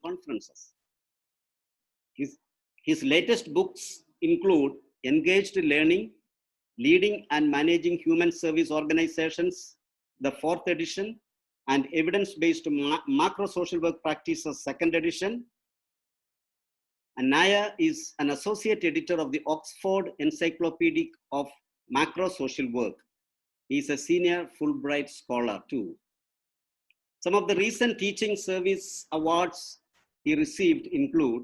conferences. His latest books include Engaged Learning, Leading and Managing Human Service Organizations, the 4th edition, and Evidence-Based Macro Social Work Practices, 2nd edition. And Naya is an associate editor of the Oxford Encyclopedic of Macro Social Work. He is a senior Fulbright scholar too. Some of the recent teaching service awards he received include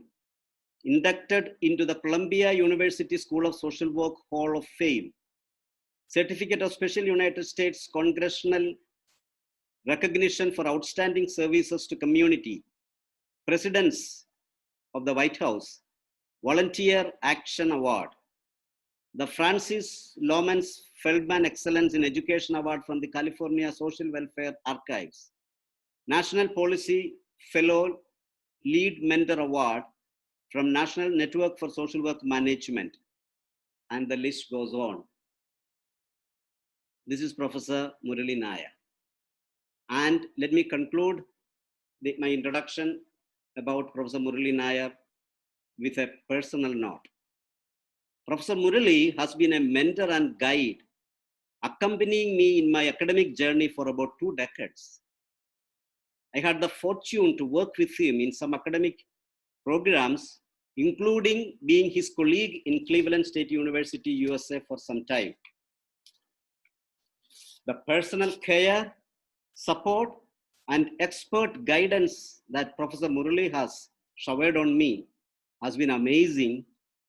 inducted into the Columbia University School of Social Work Hall of Fame, Certificate of Special United States Congressional Recognition for Outstanding Services to Community, Presidents of the White House, Volunteer Action Award, the Francis Lomans Feldman Excellence in Education Award from the California Social Welfare Archives, National Policy Fellow Lead Mentor Award from National Network for Social Work Management, and the list goes on. This is Professor Murali Nair. And let me conclude my introduction about Professor Murali Nair with a personal note. Professor Murali has been a mentor and guide, accompanying me in my academic journey for about 2 decades. I had the fortune to work with him in some academic programs, including being his colleague in Cleveland State University, USA for some time. The personal care, support, and expert guidance that Professor Murali has showered on me has been amazing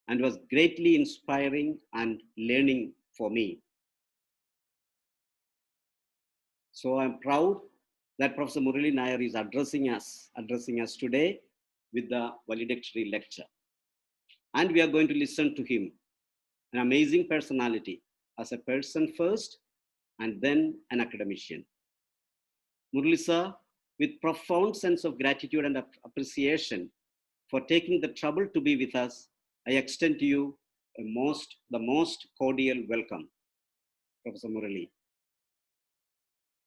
and was greatly inspiring and learning for me. So I'm proud that Professor Murali Nair is addressing us today with the valedictory lecture. And we are going to listen to him, an amazing personality, as a person first and then an academician. Murali sir, with profound sense of gratitude and appreciation for taking the trouble to be with us, I extend to you the most cordial welcome, Professor Murali.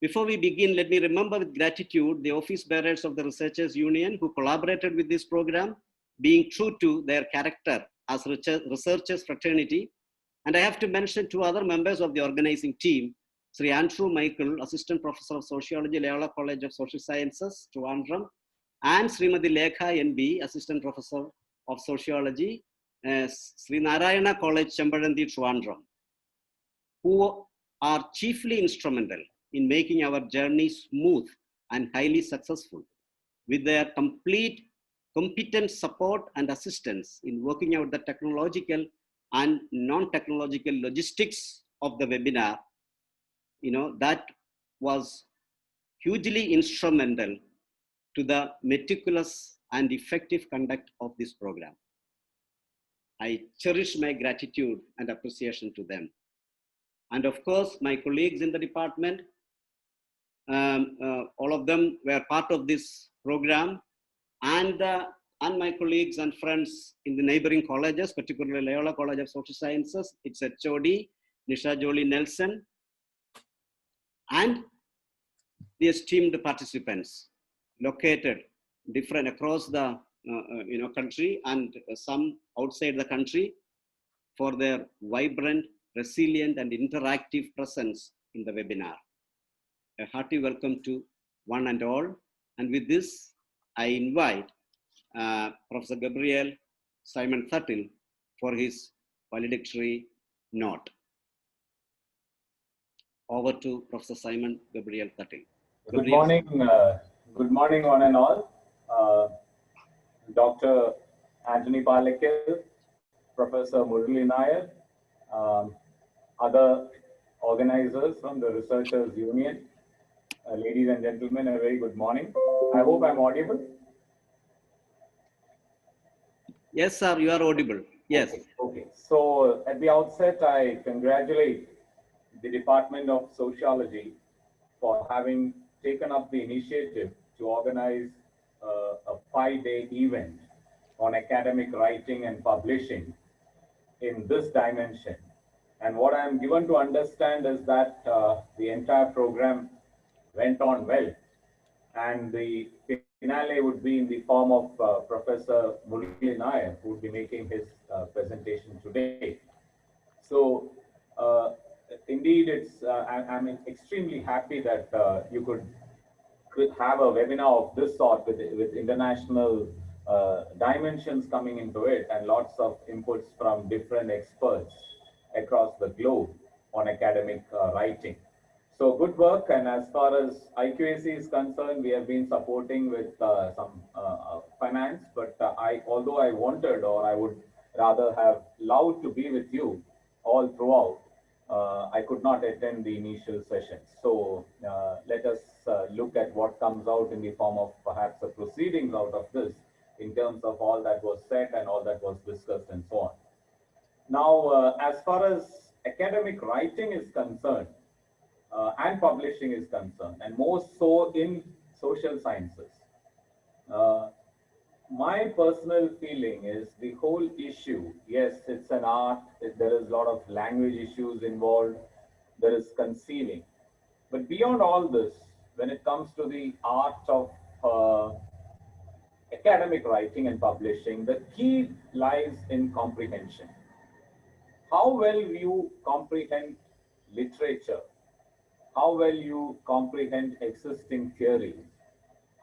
Before we begin, let me remember with gratitude the office bearers of the Researchers Union who collaborated with this program, being true to their character as researchers fraternity. And I have to mention 2 other members of the organizing team, Sri Andrew Michael, Assistant Professor of Sociology, Loyola College of Social Sciences, Trivandrum, and Srimati Lekha NB, Assistant Professor of Sociology, Sri Narayana College, Chambaranthi, Trivandrum, who are chiefly instrumental in making our journey smooth and highly successful, with their complete competent support and assistance in working out the technological and non-technological logistics of the webinar. That was hugely instrumental to the meticulous and effective conduct of this program. I cherish my gratitude and appreciation to them. And of course, my colleagues in the department, all of them were part of this program, and my colleagues and friends in the neighboring colleges, particularly Loyola College of Social Sciences, its HOD, Nisha Jolie Nelson, and the esteemed participants located different across the country and some outside the country for their vibrant, resilient, and interactive presence in the webinar. A hearty welcome to one and all. And with this, I invite Professor Gabriel Simon Thuttle for his valedictory note. Over to Professor Simon Gabriel Thuttle. Good morning, one and all. Dr. Anthony Palekil, Professor Murali Nair, other organizers from the Researchers Union, ladies and gentlemen, a very good morning. I hope I'm audible. Yes, sir, you are audible. Yes. Okay. So at the outset, I congratulate the Department of Sociology for having taken up the initiative to organize a 5-day event on academic writing and publishing in this dimension. And what I'm given to understand is that the entire program went on well, and the finale would be in the form of Professor Murali Nair, who would be making his presentation today. So, uh, indeed, I'm extremely happy that you could have a webinar of this sort with international dimensions coming into it and lots of inputs from different experts across the globe on academic writing. So good work. And as far as IQAC is concerned, we have been supporting with some finance, but although I wanted, or I would rather have loved to be with you all throughout, I could not attend the initial sessions. So let us look at what comes out in the form of perhaps the proceedings out of this in terms of all that was said and all that was discussed and so on. Now, as far as academic writing is concerned and publishing is concerned, and more so in social sciences, uh, my personal feeling is the whole issue, yes, it's an art, there is a lot of language issues involved, there is concealing. But beyond all this, when it comes to the art of academic writing and publishing, the key lies in comprehension. How well you comprehend literature, how well you comprehend existing theories,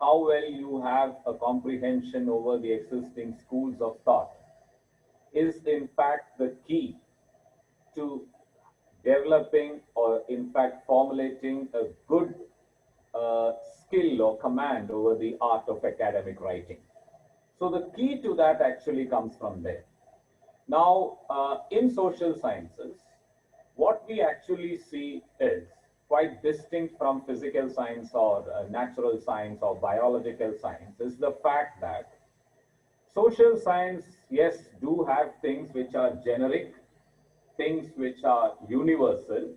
how well you have a comprehension over the existing schools of thought is in fact the key to developing or in fact formulating a good skill or command over the art of academic writing. So the key to that actually comes from there. Now, in social sciences, what we actually see is quite distinct from physical science or natural science or biological science is the fact that social science, yes, do have things which are generic, things which are universal,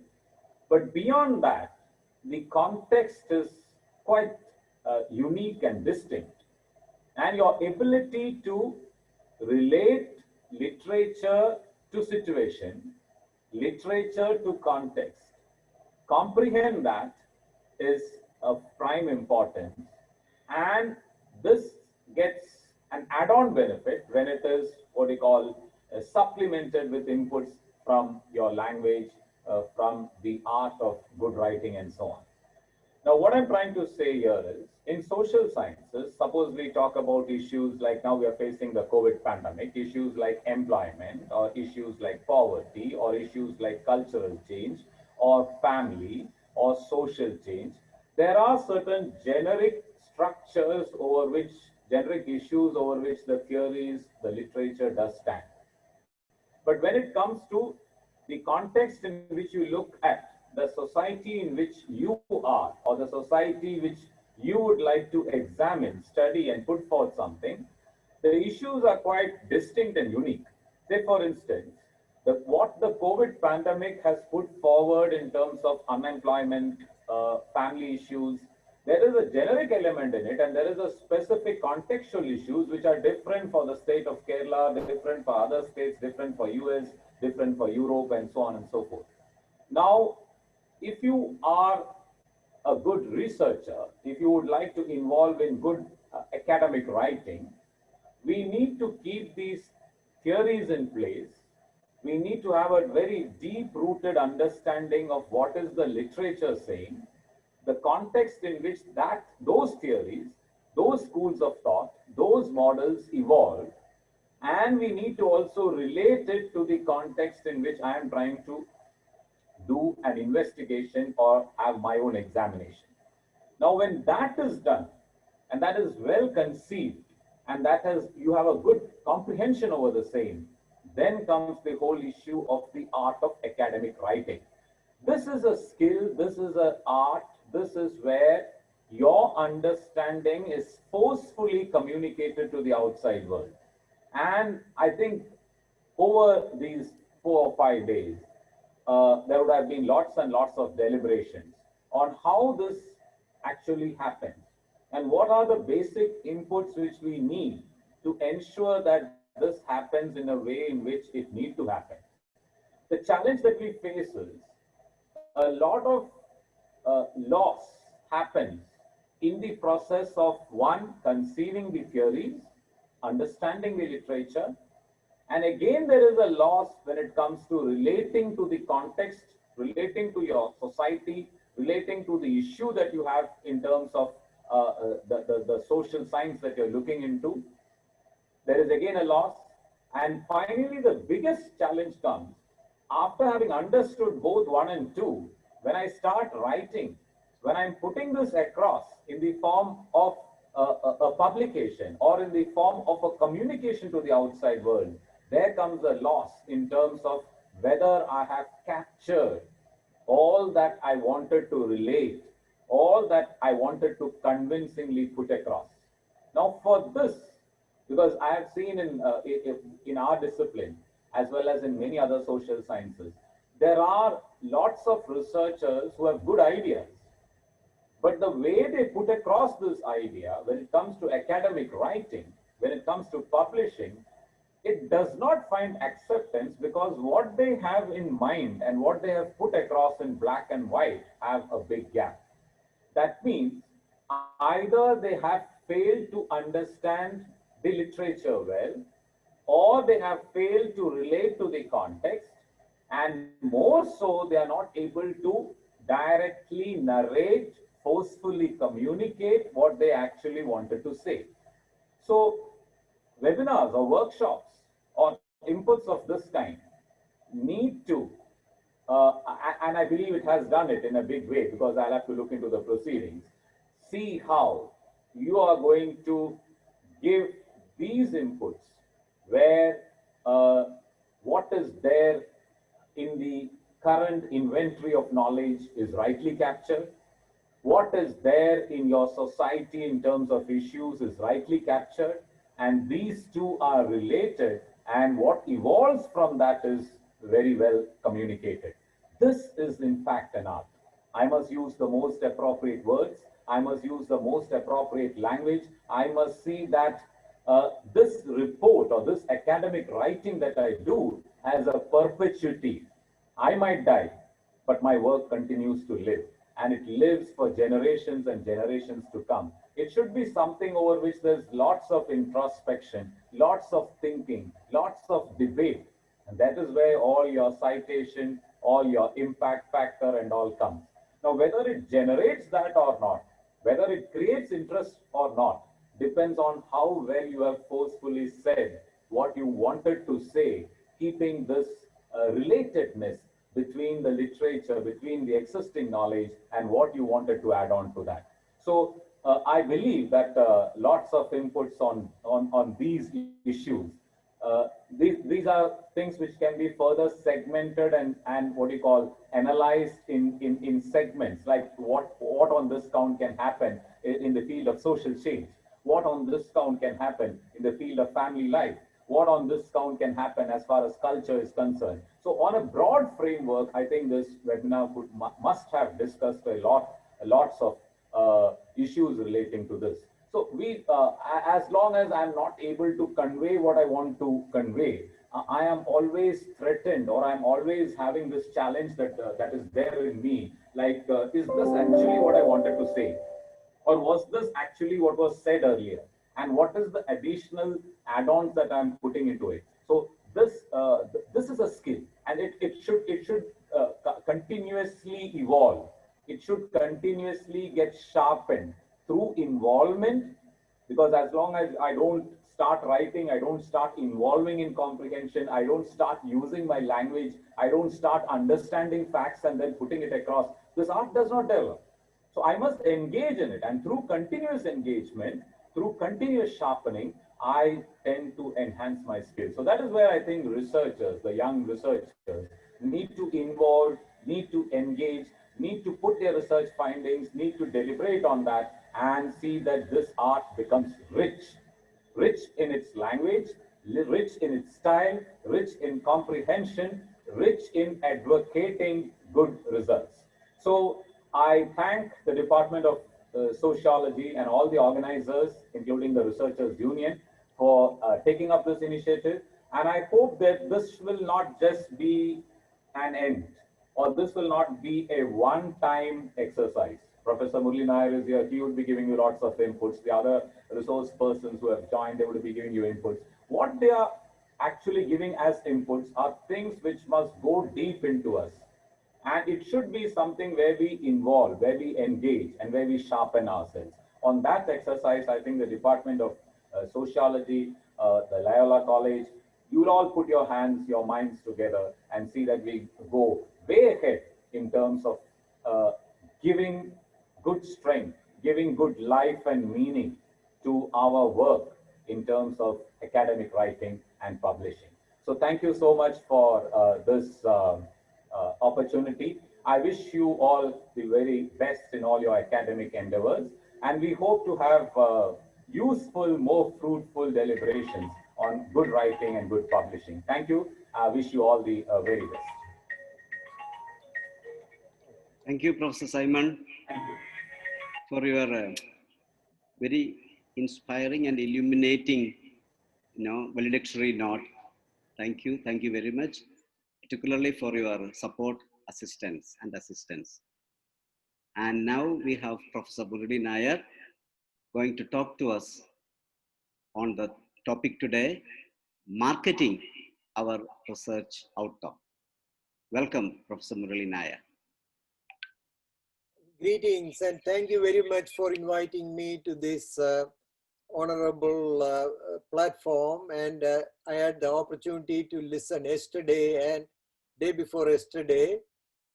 but beyond that, the context is quite unique and distinct. And your ability to relate literature to situation, literature to context, comprehend that is of prime importance. And this gets an add-on benefit when it is what we call supplemented with inputs from your language, from the art of good writing and so on. Now, what I'm trying to say here is, in social sciences, suppose we talk about issues like now we are facing the COVID pandemic, issues like employment, or issues like poverty, or issues like cultural change, or family, or social change. There are certain generic structures over which, generic issues over which the theories, the literature does stand. But when it comes to the context in which you look at the society in which you are, or the society which you would like to examine, study, and put forth something, the issues are quite distinct and unique. Say, for instance, what the COVID pandemic has put forward in terms of unemployment, family issues, there is a generic element in it, and there is a specific contextual issues which are different for the state of Kerala, different for other states, different for US, different for Europe, and so on and so forth. Now, if you are a good researcher, if you would like to involve in good academic writing, we need to keep these theories in place. We need to have a very deep-rooted understanding of what is the literature saying, the context in which those theories, those schools of thought, those models evolved, and we need to also relate it to the context in which I am trying to do an investigation or have my own examination. Now, when that is done, and that is well conceived, and that has you have a good comprehension over the same, then comes the whole issue of the art of academic writing. This is a skill, this is an art, this is where your understanding is forcefully communicated to the outside world. And I think over these 4 or 5 days, there would have been lots and lots of deliberations on how this actually happens and what are the basic inputs which we need to ensure that this happens in a way in which it needs to happen. The challenge that we face is a lot of loss happens in the process of one, conceiving the theories, understanding the literature, and again there is a loss when it comes to relating to the context, relating to your society, relating to the issue that you have in terms of the social science that you're looking into. There is again a loss. And finally, the biggest challenge comes after having understood both one and two, when I start writing, when I'm putting this across in the form of a publication or in the form of a communication to the outside world, there comes a loss in terms of whether I have captured all that I wanted to relate, all that I wanted to convincingly put across. Now, for this, because I have seen in our discipline, as well as in many other social sciences, there are lots of researchers who have good ideas, but the way they put across this idea, when it comes to academic writing, when it comes to publishing, it does not find acceptance because what they have in mind and what they have put across in black and white have a big gap. That means either they have failed to understand the literature well, or they have failed to relate to the context, and more so, they are not able to directly narrate, forcefully communicate what they actually wanted to say. So, webinars or workshops or inputs of this kind need to, and I believe it has done it in a big way because I'll have to look into the proceedings, see how you are going to give these inputs where what is there in the current inventory of knowledge is rightly captured, what is there in your society in terms of issues is rightly captured, and these two are related, and what evolves from that is very well communicated. This is in fact an art. I must use the most appropriate words, I must use the most appropriate language, I must see that this report or this academic writing that I do has a perpetuity. I might die, but my work continues to live, and it lives for generations and generations to come. It should be something over which there's lots of introspection, lots of thinking, lots of debate, and that is where all your citation, all your impact factor and all comes. Now, whether it generates that or not, whether it creates interest or not, depends on how well you have forcefully said what you wanted to say, keeping this relatedness between the literature, between the existing knowledge and what you wanted to add on to that. So I believe that lots of inputs on these issues. These are things which can be further segmented and what you call analyzed in segments, like what on this count can happen in the field of social change, what on this count can happen in the field of family life, what on this count can happen as far as culture is concerned. So on a broad framework, I think this webinar must have discussed lots of issues relating to this. So as long as I'm not able to convey what I want to convey, I am always threatened, or I'm always having this challenge that is there in me. Like, is this actually what I wanted to say? Or was this actually what was said earlier? And what is the additional add-ons that I'm putting into it? So this is a skill, and it should continuously evolve. It should continuously get sharpened through involvement, because as long as I don't start writing, I don't start involving in comprehension, I don't start using my language, I don't start understanding facts and then putting it across, this art does not develop. So I must engage in it, and through continuous engagement, through continuous sharpening, I tend to enhance my skills. So that is where I think researchers, the young researchers, need to involve, need to engage, need to put their research findings, need to deliberate on that and see that this art becomes rich, rich in its language, rich in its style, rich in comprehension, rich in advocating good results. So I thank the Department of Sociology and all the organizers, including the Researchers Union, for taking up this initiative. And I hope that this will not just be an end, or this will not be a one-time exercise. Professor Murli Nair is here. He would be giving you lots of inputs. The other resource persons who have joined, they would be giving you inputs. What they are actually giving as inputs are things which must go deep into us. And it should be something where we involve, where we engage, and where we sharpen ourselves. On that exercise, I think the Department of Sociology, the Loyola College, you'll all put your hands, your minds together and see that we go way ahead in terms of giving good strength, giving good life and meaning to our work in terms of academic writing and publishing. So thank you so much for this opportunity. I wish you all the very best in all your academic endeavors, and we hope to have useful, more fruitful deliberations on good writing and good publishing. Thank you. I wish you all the very best. Thank you, Professor Simon, for your very inspiring and illuminating, valedictory note. Thank you very much, particularly for your support, assistance. And now we have Professor Murli Nair going to talk to us on the topic today, marketing our research outcome. Welcome, Professor Murli Nair. Greetings, and thank you very much for inviting me to this honorable platform. And I had the opportunity to listen yesterday and day before yesterday,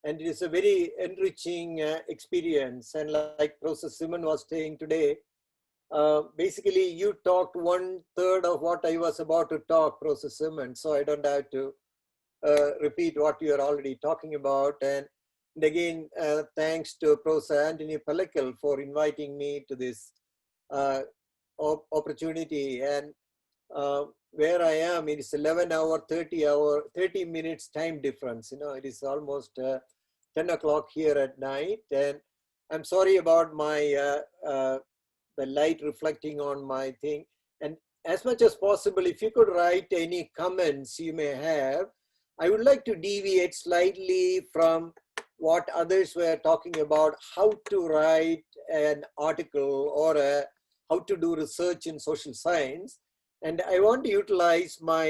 and it is a very enriching experience. And like Professor Simon was saying today, basically you talked 1/3 of what I was about to talk, Professor Simon, so I don't have to repeat what you are already talking about. And again, thanks to Professor Anthony Pellicle for inviting me to this opportunity. And where I am, it is 30 minutes time difference. It is almost 10 o'clock here at night. And I'm sorry about my the light reflecting on my thing. And as much as possible, if you could write any comments you may have, I would like to deviate slightly from what others were talking about, how to write an article or how to do research in social science. And I want to utilize my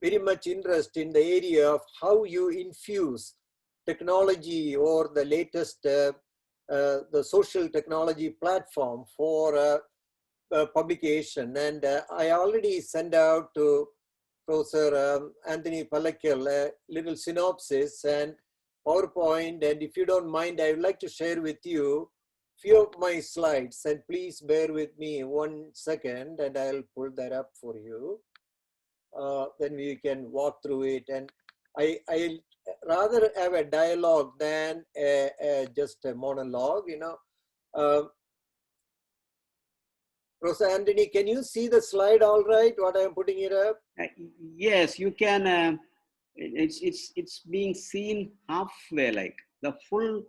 very much interest in the area of how you infuse technology or the latest, the social technology platform for publication. And I already sent out to Professor Anthony Pellicle a little synopsis and PowerPoint, and if you don't mind, I would like to share with you a few of my slides, and please bear with me 1 second and I'll pull that up for you. Then we can walk through it, and I'll rather have a dialogue than just a monologue, Professor Anthony, can you see the slide all right, what I'm putting it up? Yes, you can. It's being seen halfway, like the full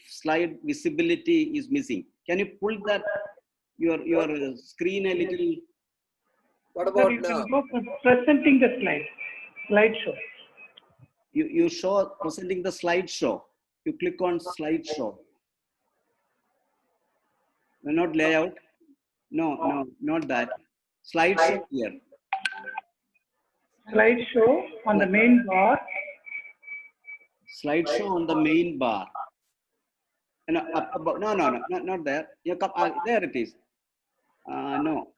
slide visibility is missing. Can you pull that your screen a little? What about you now? can go for presenting the slideshow. You show presenting the slideshow. You click on slideshow. No, not layout. No, not that. Slideshow here. Slideshow on the main bar. Slideshow on the main bar. No, not there. You come, there it is. No.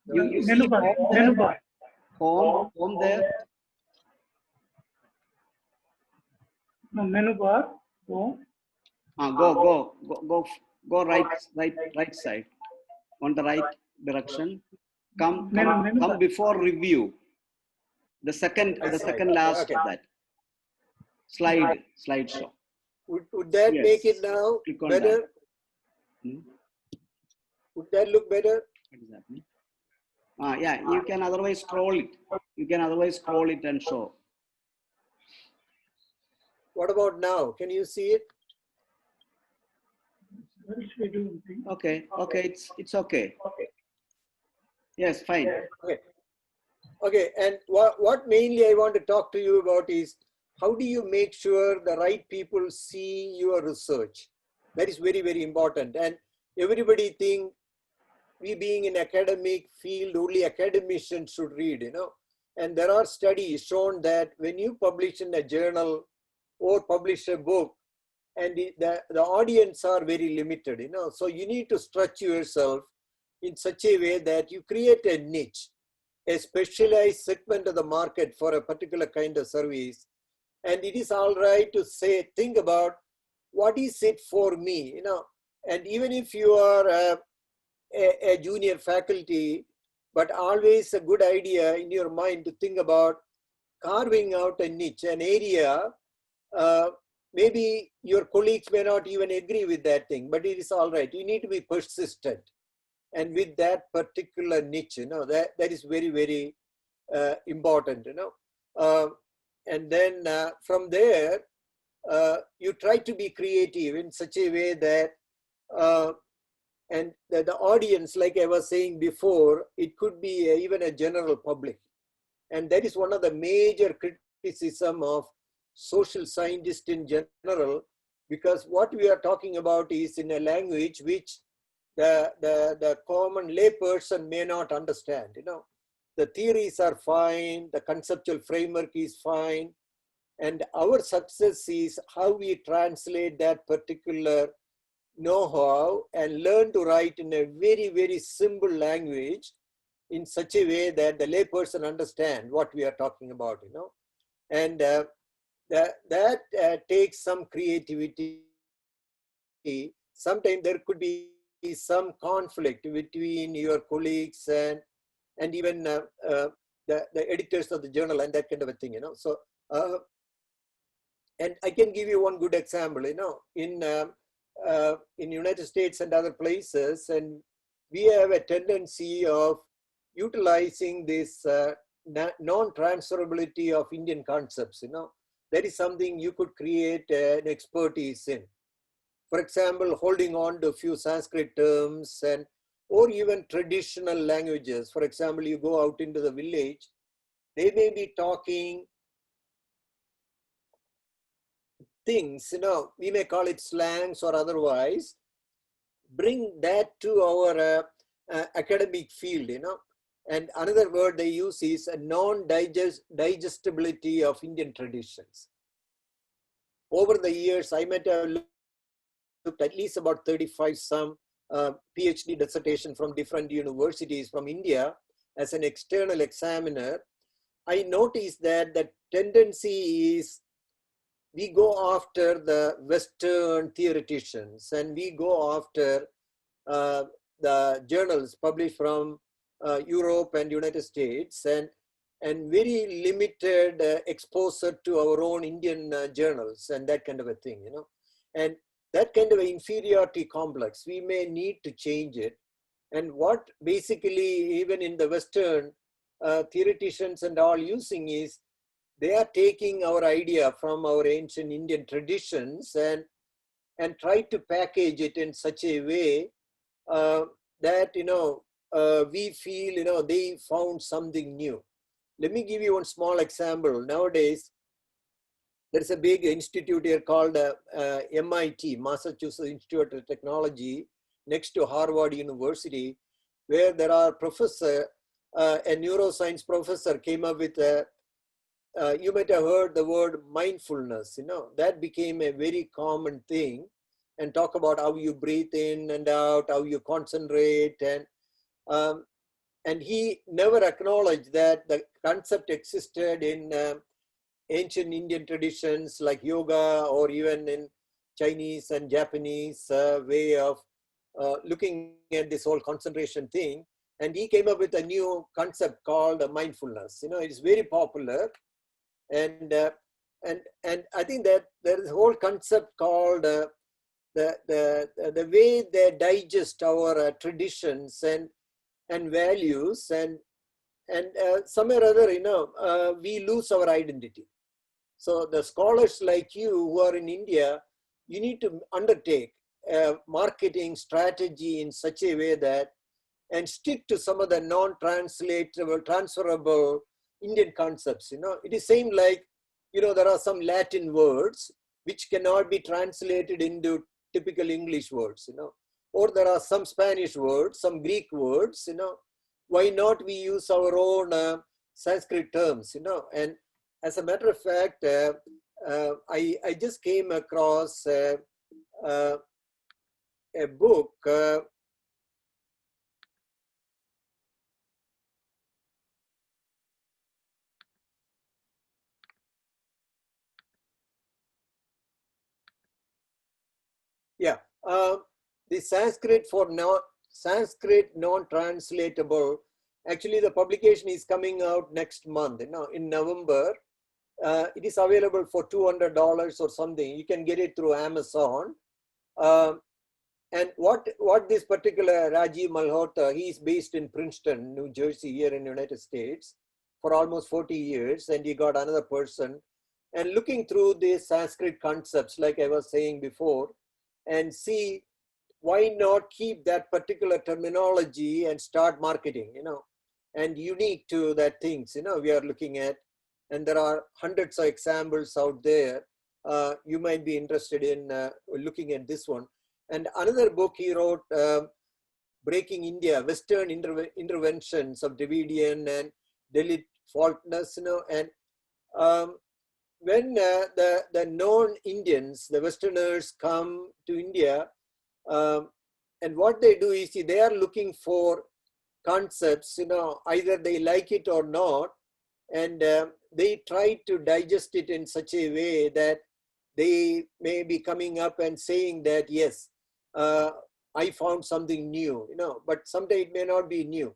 You see Menu bar. Menu bar. Home there. No, menu bar. Go. Go right side. On the right direction. Come before review. The second last okay. of that. Slideshow. Would that make it now better? Would that look better? Exactly. Yeah, you can otherwise scroll it. And show. What about now? Can you see it? What should we do? Okay, it's okay. Yes, fine. Okay, and what mainly I want to talk to you about is how do you make sure the right people see your research? That is very, very important. And everybody think we being in academic field, only academicians should read, you know. And there are studies shown that when you publish in a journal or publish a book, and the audience are very limited, you know. So you need to stretch yourself in such a way that you create a niche, a specialized segment of the market for a particular kind of service. And it is all right to say, think about what is it for me, you know. And even if you are a junior faculty, but always a good idea in your mind to think about carving out a niche, an area. Maybe your colleagues may not even agree with that thing, but it is all right. You need to be persistent. And with that particular niche, you know, that is very, very important, you know. And then from there, you try to be creative in such a way that, and the audience, like I was saying before, it could be even a general public. And that is one of the major criticism of social scientists in general, because what we are talking about is in a language which the common lay person may not understand, you know. The theories are fine, the conceptual framework is fine, and our success is how we translate that particular know-how and learn to write in a very, very simple language in such a way that the layperson understand what we are talking about, you know. And that takes some creativity. Sometimes there could be some conflict between your colleagues and even the editors of the journal and that kind of a thing, you know. So, and I can give you one good example, you know, in United States and other places, and we have a tendency of utilizing this non-transferability of Indian concepts, you know. That is something you could create an expertise in. For example, holding on to a few Sanskrit terms and or even traditional languages. For example, you go out into the village, they may be talking things, you know, we may call it slangs or otherwise. Bring that to our academic field, you know. And another word they use is a non-digestibility of Indian traditions. Over the years, I might have looked at least about 35 some PhD dissertation from different universities from India as an external examiner. I noticed that the tendency is we go after the Western theoreticians and we go after the journals published from Europe and United States and very limited exposure to our own Indian journals and that kind of a thing, you know. And that kind of inferiority complex, we may need to change it. And what basically even in the Western theoreticians and all using is, they are taking our idea from our ancient Indian traditions and try to package it in such a way that, you know, we feel, you know, they found something new. Let me give you one small example. Nowadays, there's a big institute here called MIT, Massachusetts Institute of Technology, next to Harvard University, where there are professor, a neuroscience professor came up with a, you might have heard the word mindfulness, you know, that became a very common thing, and talk about how you breathe in and out, how you concentrate. And he never acknowledged that the concept existed in ancient Indian traditions like yoga, or even in Chinese and Japanese way of looking at this whole concentration thing. And he came up with a new concept called mindfulness. You know, it's very popular. And I think that there is a whole concept called the way they digest our traditions and values, and somewhere or other, you know, we lose our identity. So the scholars like you who are in India, you need to undertake a marketing strategy in such a way that, and stick to some of the non-translatable, transferable Indian concepts. You know, it is same like there are some Latin words which cannot be translated into typical English words, or there are some Spanish words, some Greek words, why not we use our own Sanskrit terms, and as a matter of fact, I just came across a book, the Sanskrit non-translatable. Actually, the publication is coming out next month, in November. It is available for $200 or something. You can get it through Amazon. And what this particular Rajiv Malhotra, he is based in Princeton, New Jersey, here in the United States for almost 40 years. And he got another person. And looking through these Sanskrit concepts, like I was saying before, and see why not keep that particular terminology and start marketing, and unique to that things, we are looking at. And there are hundreds of examples out there. You might be interested in looking at this one. And another book he wrote, Breaking India, Western Interventions of Dravidian and Dalit Faultness, and when the non-Indians, the Westerners come to India, and what they do is they are looking for concepts, either they like it or not, and they try to digest it in such a way that they may be coming up and saying that, yes, I found something new, but someday it may not be new.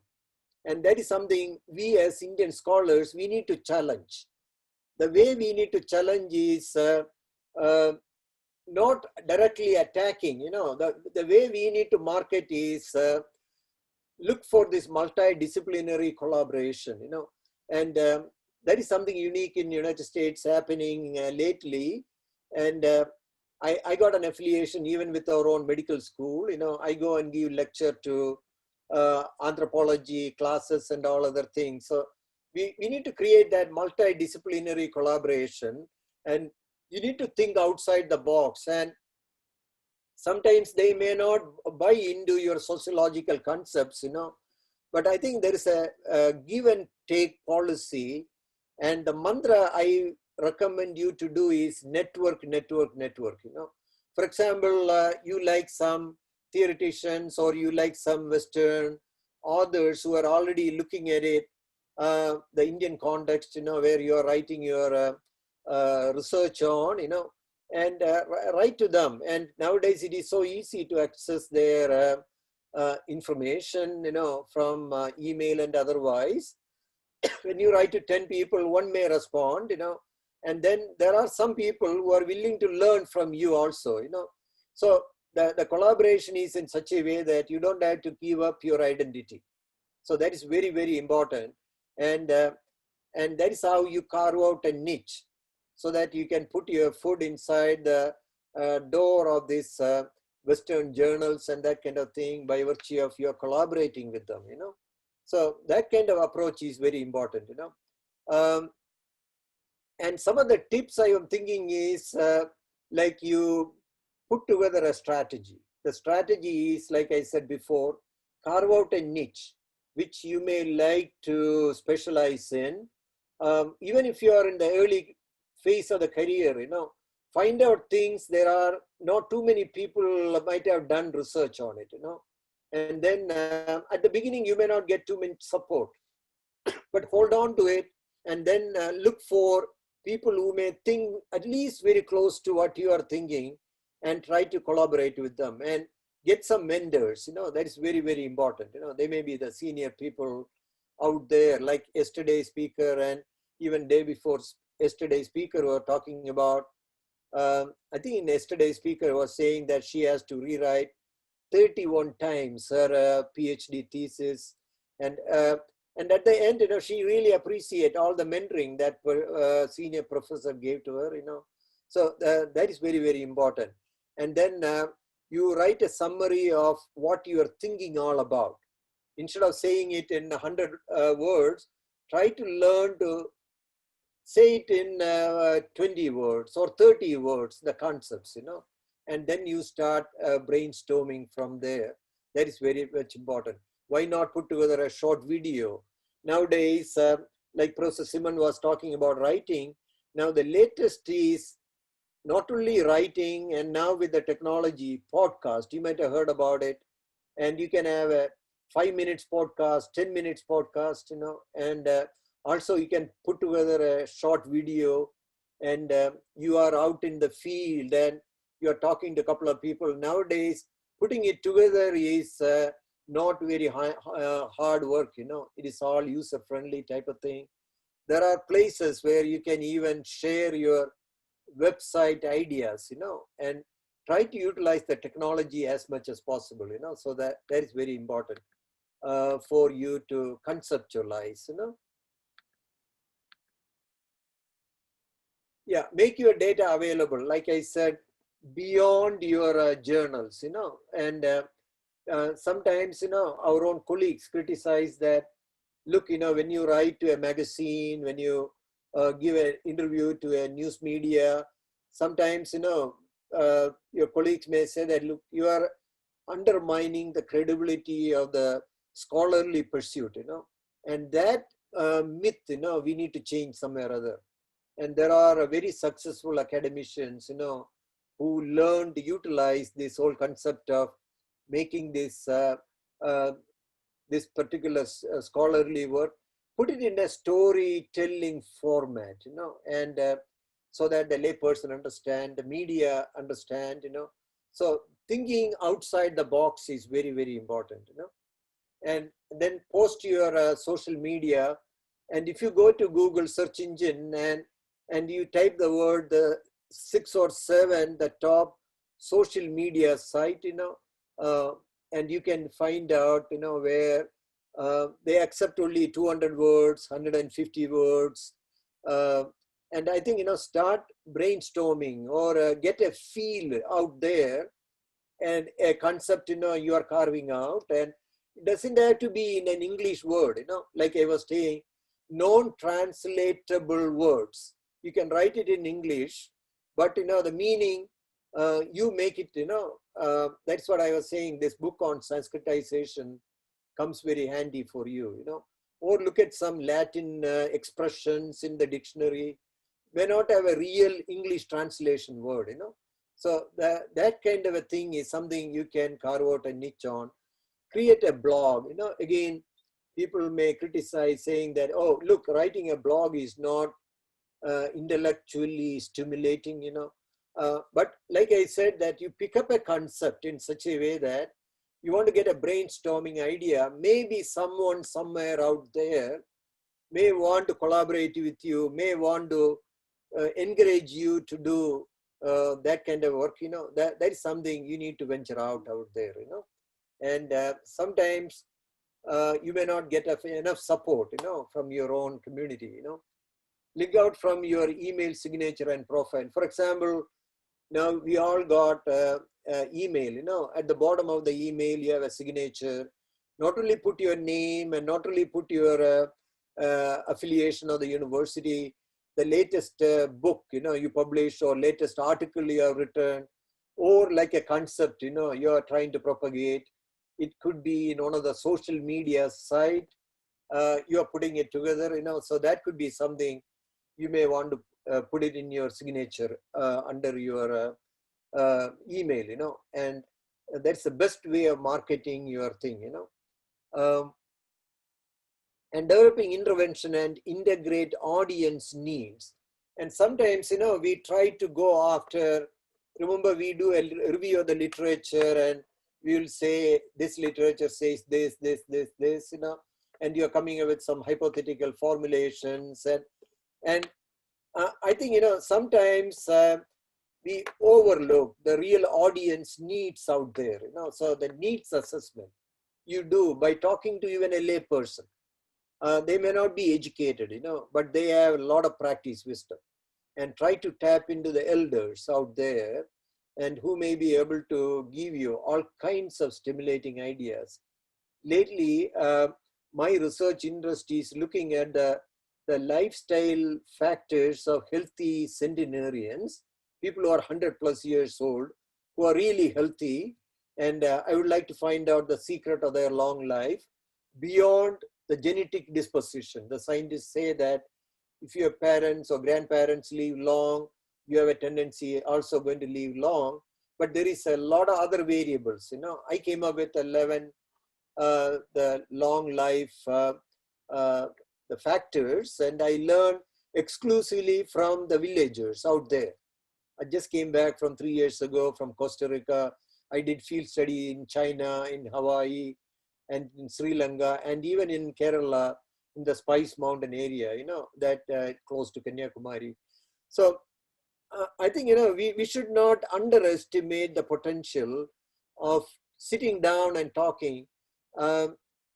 And that is something we as Indian scholars, we need to challenge. The way we need to challenge is not directly attacking, the way we need to market is look for this multidisciplinary collaboration, and that is something unique in the United States happening lately. And I got an affiliation even with our own medical school. I go and give lecture to anthropology classes and all other things. So we need to create that multidisciplinary collaboration, and you need to think outside the box. And sometimes they may not buy into your sociological concepts, but I think there is a give and take policy. And the mantra I recommend you to do is network, network, network. For example, you like some theoreticians or you like some Western authors who are already looking at it, the Indian context, where you're writing your research on, and write to them. And nowadays it is so easy to access their information, from email and otherwise. When you write to 10 people, one may respond, and then there are some people who are willing to learn from you also, So the collaboration is in such a way that you don't have to give up your identity. So that is very, very important. And that is how you carve out a niche, so that you can put your foot inside the door of these Western journals and that kind of thing by virtue of your collaborating with them, So that kind of approach is very important, and some of the tips I am thinking is like you put together a strategy. The strategy is, like I said before, carve out a niche which you may like to specialize in. Even if you are in the early phase of the career, find out things. There are not too many people might have done research on it, and then at the beginning you may not get too much support, but hold on to it, and then look for people who may think at least very close to what you are thinking, and try to collaborate with them and get some mentors. That is very, very important. They may be the senior people out there, like yesterday's speaker and even day before yesterday's speaker were talking about. I think in yesterday's speaker was saying that she has to rewrite 31 times her PhD thesis, and at the end, she really appreciate all the mentoring that senior professor gave to her, So that is very, very important. And then you write a summary of what you are thinking all about. Instead of saying it in 100 words, try to learn to say it in 20 words or 30 words, the concepts, and then you start brainstorming from there. That is very much important. Why not put together a short video? Nowadays, like Professor Simon was talking about writing, now the latest is not only writing, and now with the technology, podcast, you might have heard about it, and you can have a 5 minutes podcast, 10 minutes podcast, and also you can put together a short video, and you are out in the field and you are talking to a couple of people. Nowadays, putting it together is not very hard work, it is all user-friendly type of thing. There are places where you can even share your website ideas, and try to utilize the technology as much as possible, so that is very important for you to conceptualize, Yeah, make your data available, like I said, beyond your journals, and sometimes, our own colleagues criticize that, look, when you write to a magazine, when you give an interview to a news media, sometimes, your colleagues may say that, look, you are undermining the credibility of the scholarly pursuit, and that myth, we need to change somewhere or other. And there are very successful academicians, who learn to utilize this whole concept of making this this particular scholarly work, put it in a storytelling format, and so that the layperson understand, the media understand, So thinking outside the box is very, very important, And then post your social media. And if you go to Google search engine and you type the word 6 or 7, the top social media site, and you can find out, where they accept only 200 words, 150 words. And I think, start brainstorming or get a feel out there and a concept, you are carving out. And it doesn't have to be in an English word, like I was saying, non-translatable words. You can write it in English, but, the meaning, you make it, that's what I was saying. This book on Sanskritization comes very handy for you, or look at some Latin expressions in the dictionary. May not have a real English translation word, So that kind of a thing is something you can carve out a niche on. Create a blog, again, people may criticize saying that, oh, look, writing a blog is not intellectually stimulating, but like I said, that you pick up a concept in such a way that you want to get a brainstorming idea. Maybe someone somewhere out there may want to collaborate with you, may want to encourage you to do that kind of work, that is something you need to venture out there, and sometimes you may not get enough support, from your own community, Look out from your email signature and profile. For example, now we all got email, at the bottom of the email, you have a signature. Not only put your name and not only put your affiliation of the university, the latest book, you publish, or latest article you have written, or like a concept, you are trying to propagate. It could be in one of the social media site, you are putting it together, so that could be something you may want to put it in your signature under your email, and that's the best way of marketing your thing, and developing intervention and integrate audience needs. And sometimes, we try to go after, remember, we do a review of the literature and we will say, this literature says this, and you're coming up with some hypothetical formulations. And I think, sometimes we overlook the real audience needs out there, so the needs assessment you do by talking to even a lay person. They may not be educated, but they have a lot of practice wisdom, and try to tap into the elders out there and who may be able to give you all kinds of stimulating ideas. Lately, my research interest is looking at the the lifestyle factors of healthy centenarians, people who are 100+ years old, who are really healthy. And I would like to find out the secret of their long life beyond the genetic disposition. The scientists say that if your parents or grandparents live long, you have a tendency also going to live long. But there is a lot of other variables. You know, I came up with 11 the long life the factors, and I learned exclusively from the villagers out there. I just came back from 3 years ago from Costa Rica. I did field study in China, in Hawaii, and in Sri Lanka, and even in Kerala, in the Spice Mountain area, you know, that close to Kanyakumari. So I think, you know, we should not underestimate the potential of sitting down and talking.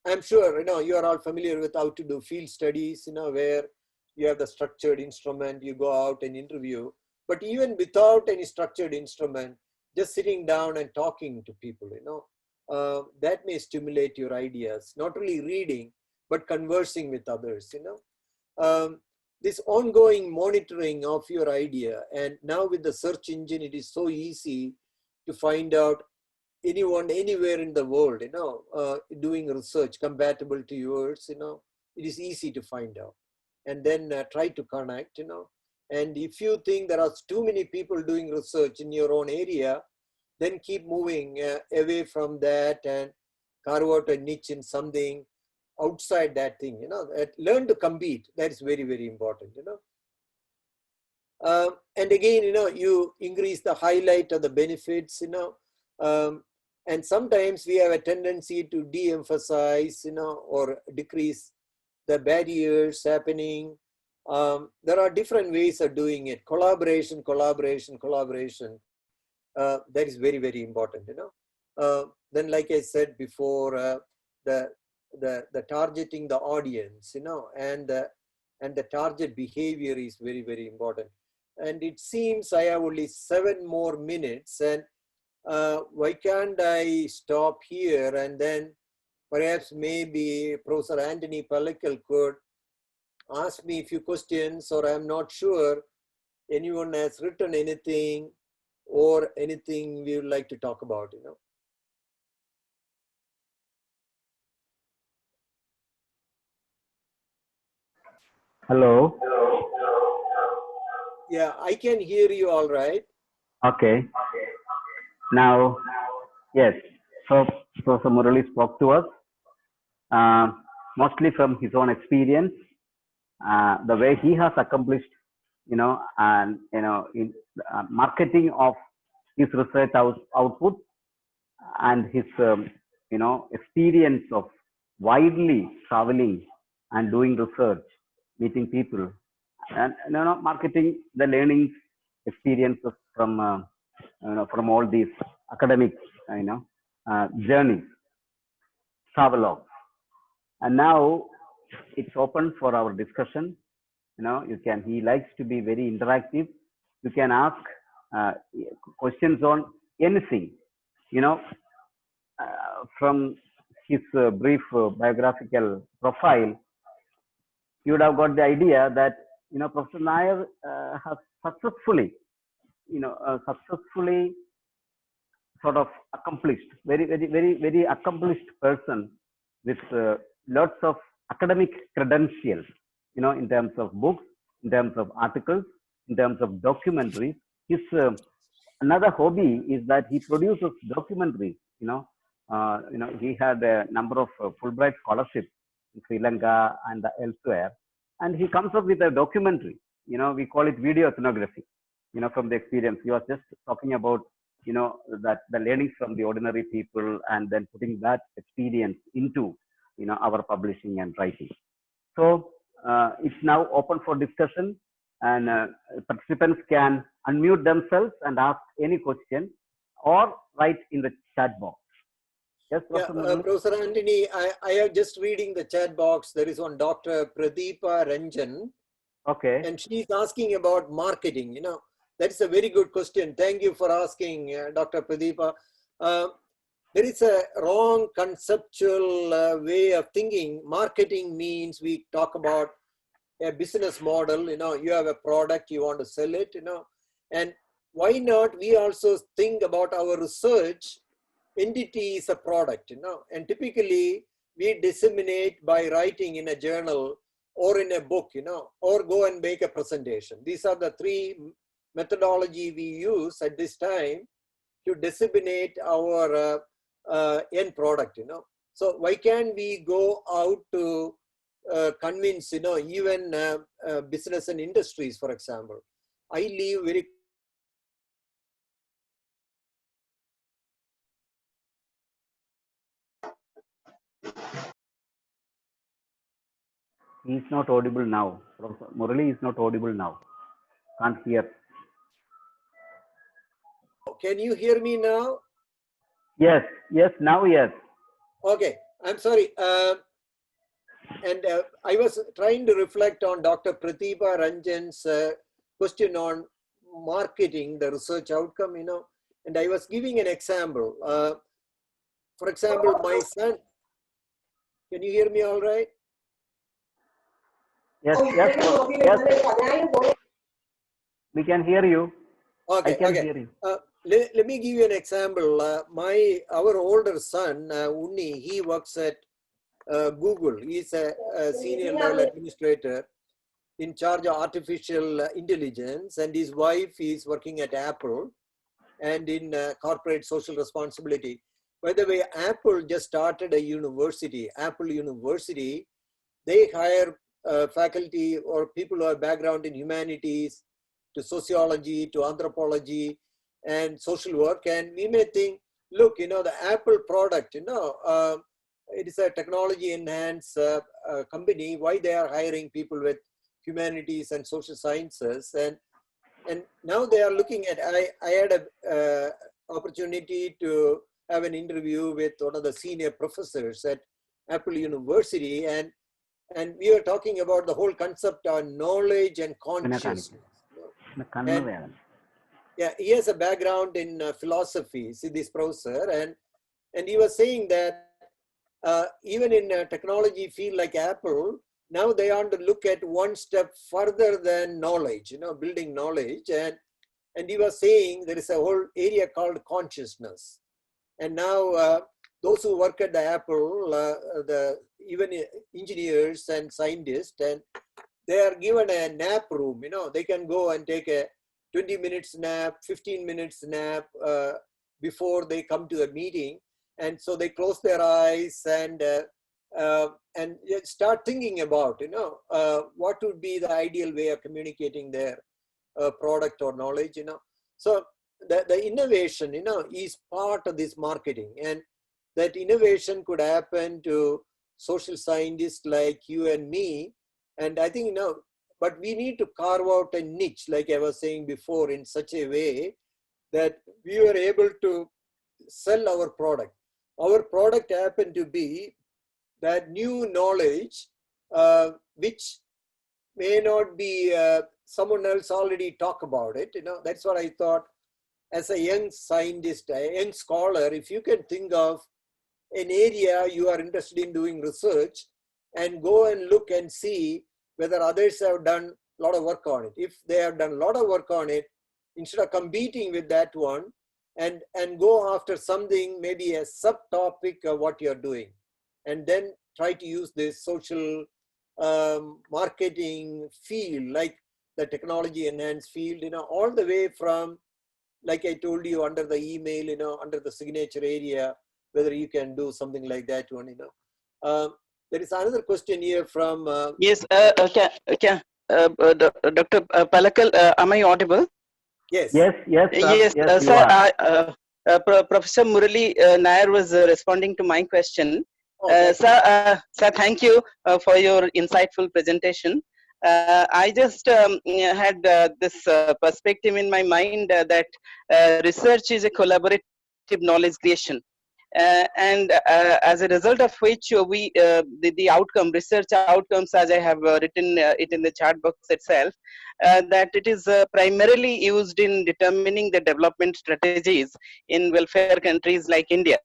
I'm sure, you know, you are all familiar with how to do field studies, you know, where you have the structured instrument, you go out and interview. But even without any structured instrument, just sitting down and talking to people, you know, that may stimulate your ideas, not only reading, but conversing with others, you know. This ongoing monitoring of your idea, and now with the search engine, it is so easy to find out anyone anywhere in the world, you know, doing research compatible to yours, you know, it is easy to find out. And then try to connect, you know. And if you think there are too many people doing research in your own area, then keep moving away from that and carve out a niche in something outside that thing, you know. Learn to compete. That is very, very important, you know. And again, you know, you increase the highlight of the benefits, you know. And sometimes we have a tendency to de-emphasize, you know, or decrease the barriers happening. There are different ways of doing it. Collaboration. That is very, very important, you know. Then, like I said before, the targeting the audience, you know, and the target behavior is very, very important. And it seems I have only 7 more minutes, and why can't I stop here, and then perhaps maybe Professor Anthony Palekal could ask me a few questions, or I'm not sure anyone has written anything or anything we would like to talk about, you know. Hello. Yeah, I can hear you all right. Okay. Now, yes. So Professor Murali spoke to us mostly from his own experience, the way he has accomplished, you know, and you know, in marketing of his research output, and his you know, experience of widely traveling and doing research, meeting people, and you know, marketing the learning experiences from you know, from all these academic you know, journeys, travelogues. And now it's open for our discussion. You know, you can, he likes to be very interactive. You can ask questions on anything, you know. From his brief biographical profile, you would have got the idea that, you know, Professor Nair has successfully, you know, sort of accomplished, very accomplished person with lots of academic credentials, you know, in terms of books, in terms of articles, in terms of documentaries. His another hobby is that he produces documentaries, you know. You know, he had a number of Fulbright scholarships in Sri Lanka and elsewhere, and he comes up with a documentary. You know, we call it video ethnography. You know, from the experience, he was just talking about, you know, that the learnings from the ordinary people, and then putting that experience into, you know, our publishing and writing. So it's now open for discussion, and participants can unmute themselves and ask any question or write in the chat box. Yes, Yeah, Professor Anthony, I am just reading the chat box. There is one Dr. Pradeepa Ranjan. Okay. And she's asking about marketing. You know, that's a very good question. Thank you for asking, Dr. Pradeepa. There is a wrong conceptual way of thinking. Marketing means we talk about a business model, you have a product, you want to sell it, and why not we also think about our research entity is a product, and typically we disseminate by writing in a journal or in a book, or go and make a presentation. These are the three methodology we use at this time to disseminate our end product, So why can't we go out to convince, even business and industries, for example. I live very He is not audible now. Professor Murali is not audible now. Can't hear. Can you hear me now? Yes, yes, now yes. Okay, I'm sorry. And I was trying to reflect on Dr. Pratibha Ranjan's question on marketing, the research outcome, and I was giving an example. For example, my son, can you hear me all right? Yes, yes, yes. We can hear you. Okay, I can okay. hear you. Let me give you an example. Our older son, Unni, he works at Google. He's a senior level administrator in charge of artificial intelligence, and his wife is working at Apple and in corporate social responsibility. By the way, Apple just started a university, Apple University. They hire faculty or people who have background in humanities, to sociology, to anthropology, and social work. And we may think, look, the Apple product, it is a technology enhanced company. Why they are hiring people with humanities and social sciences? And now they are looking at, I had a opportunity to have an interview with one of the senior professors at Apple University, and we were talking about the whole concept on knowledge and consciousness. And yeah, he has a background in philosophy, see this professor, and he was saying that even in a technology field like Apple, now they want to look at one step further than knowledge, building knowledge. And he was saying there is a whole area called consciousness. And now those who work at the Apple, even engineers and scientists, and they are given a nap room, they can go and take a 20 minutes nap, 15 minutes nap before they come to the meeting. And so they close their eyes and start thinking about, what would be the ideal way of communicating their product or knowledge, So the innovation, is part of this marketing, and that innovation could happen to social scientists like you and me. And I think, but we need to carve out a niche, like I was saying before, in such a way that we were able to sell our product. Our product happened to be that new knowledge, which may not be someone else already talk about it. That's what I thought as a young scientist, a young scholar, if you can think of an area you are interested in doing research and go and look and see whether others have done a lot of work on it. If they have done a lot of work on it, instead of competing with that one, and go after something, maybe a subtopic of what you're doing, and then try to use this social marketing field, like the technology enhanced field, all the way from, like I told you, under the email, under the signature area, whether you can do something like that one, there is another question here from... Yes, Dr. Palakal, am I audible? Yes. Yes, yes, sir. Yes, Yes, you sir. are. Professor Murali Nair was responding to my question. Oh, Sir, thank you for your insightful presentation. I just had this perspective in my mind that research is a collaborative knowledge creation. And as a result of which the outcome, research outcomes, as I have written it in the chat box itself, that it is primarily used in determining the development strategies in welfare countries like India.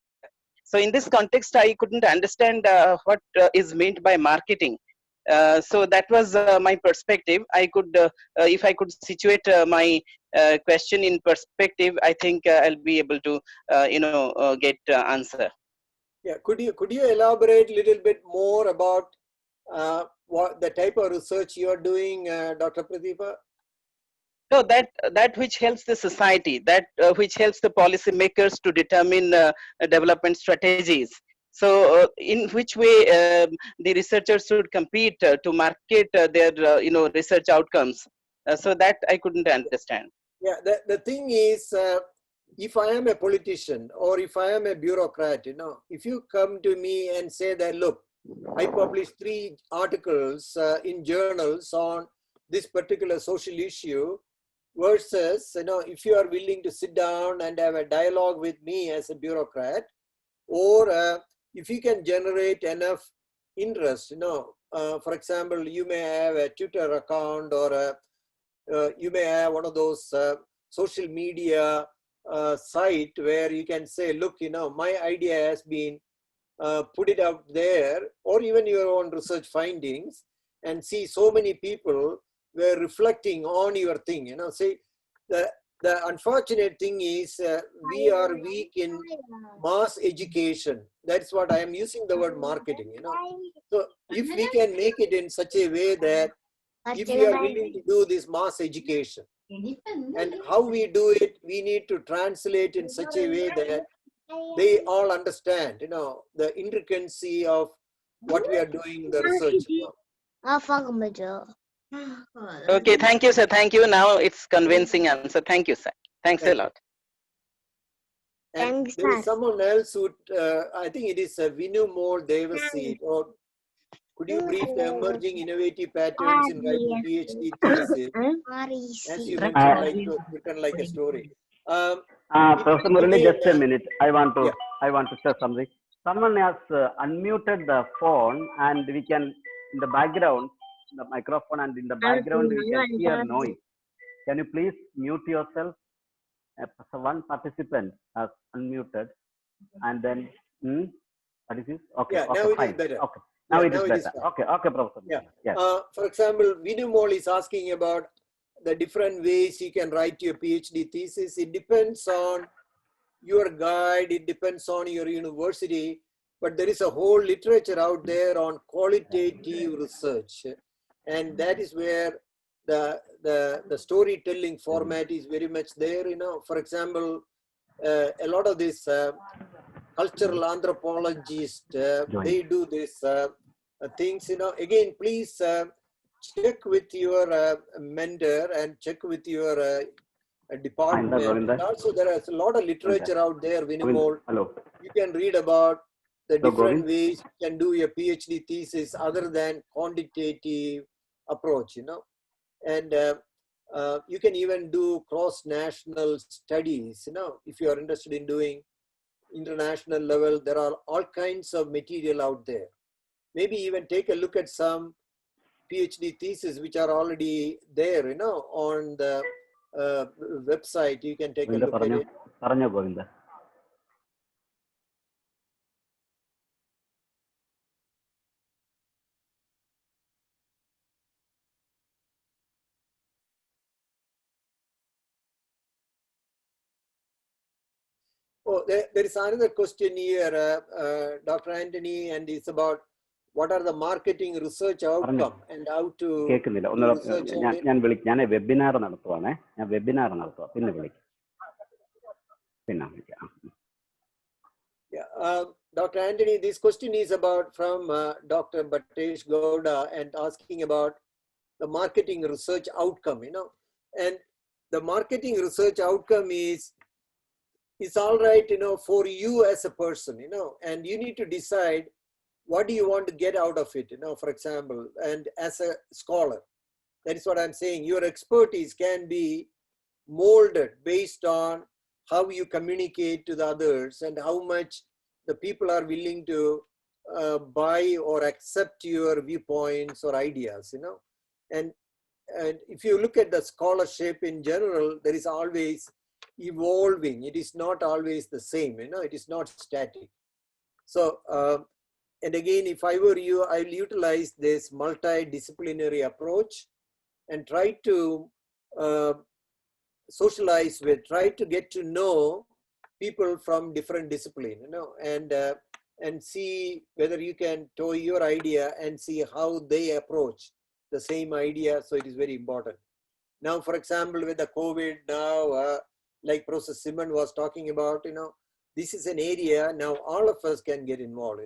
So in this context, I couldn't understand what is meant by marketing. So that was my perspective. I could, if I could situate my question in perspective, I think I'll be able to, get answer. Yeah, could you elaborate a little bit more about what the type of research you are doing, Dr. Pradeepa? No, that which helps the society, that which helps the policymakers to determine development strategies. So, in which way the researchers should compete to market their, research outcomes? So that I couldn't understand. Yeah, the thing is, if I am a politician or if I am a bureaucrat, if you come to me and say that, look, I published 3 articles in journals on this particular social issue, versus, if you are willing to sit down and have a dialogue with me as a bureaucrat, or if you can generate enough interest, for example, you may have a Twitter account, or you may have one of those social media site where you can say, look, my idea has been put it out there, or even your own research findings, and see so many people were reflecting on your thing. See, the unfortunate thing is we are weak in mass education. That's what I am using the word marketing. So if we can make it in such a way that if we are willing to do this mass education, and how we do it, we need to translate in such a way that they all understand, the intricacy of what we are doing, the research. Okay, thank you, sir. Thank you. Now it's convincing answer. Thank you, sir. Thanks a lot. And there is someone else who, I think it is Vinu More Devasi, or could you brief the emerging innovative patterns in writing PhD thesis, as you mentioned, written like a story. Professor Murali, just a minute. I want to say something. Someone has unmuted the phone, and we can, in the background, the microphone, and in the background we can hear noise. Can you please mute yourself? One participant has unmuted, and then what is this? Okay, yeah, okay, now fine. it is better. Okay, now it is better. Okay, Professor. Yeah. Yes. For example, Vinumol is asking about the different ways you can write your PhD thesis. It depends on your guide, it depends on your university, but there is a whole literature out there on qualitative research, and that is where the storytelling format is very much there. For example, a lot of these cultural anthropologists, they do this things. Again, please check with your mentor and check with your department. And also, there is a lot of literature out there, Vinimol. You can read about the different ways you can do your PhD thesis other than quantitative approach, and you can even do cross-national studies, if you are interested in doing international level. There are all kinds of material out there. Maybe even take a look at some PhD theses which are already there, on the website. You can take a look at it. Oh, there is another question here, Dr. Anthony, and it's about what are the marketing research outcome and how to do research on it. Yeah, Dr. Anthony, this question is about from Dr. Bhatesh Gowda, and asking about the marketing research outcome, and the marketing research outcome is, it's all right, for you as a person, and you need to decide what do you want to get out of it, for example, and as a scholar, that is what I'm saying. Your expertise can be molded based on how you communicate to the others and how much the people are willing to buy or accept your viewpoints or ideas, and if you look at the scholarship in general, there is always evolving. It is not always the same, it is not static. So And again, if I were you, I'll utilize this multidisciplinary approach and try to socialize with, try to get to know people from different discipline, and see whether you can tow your idea and see how they approach the same idea. So it is very important. Now, for example, with the COVID now, like Professor Simon was talking about, this is an area now all of us can get involved,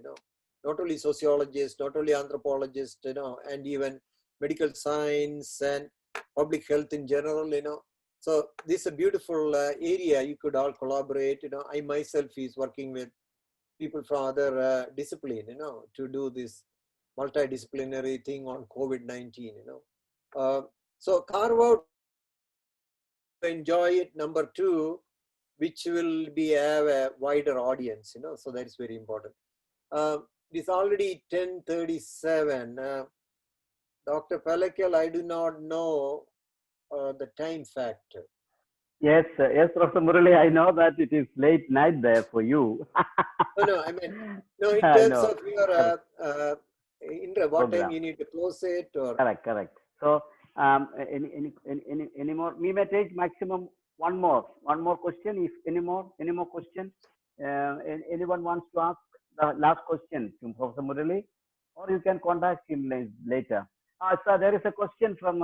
not only sociologists, not only anthropologists, and even medical science and public health in general, So this is a beautiful area you could all collaborate, I myself is working with people from other discipline, to do this multidisciplinary thing on COVID-19, So carve out, enjoy it. Number two, which will be have a wider audience, so that is very important. It is already 10:37. Dr. Palakal, I do not know the time factor. Yes, yes, Professor Murali, I know that it is late night there for you. No, I mean, no, in terms of your, Indra, what Program. time you need to close it? Or Correct. So, any more? We may take maximum one more question. If any more question, anyone wants to ask the last question to Professor Murali, or you can contact him later. So there is a question from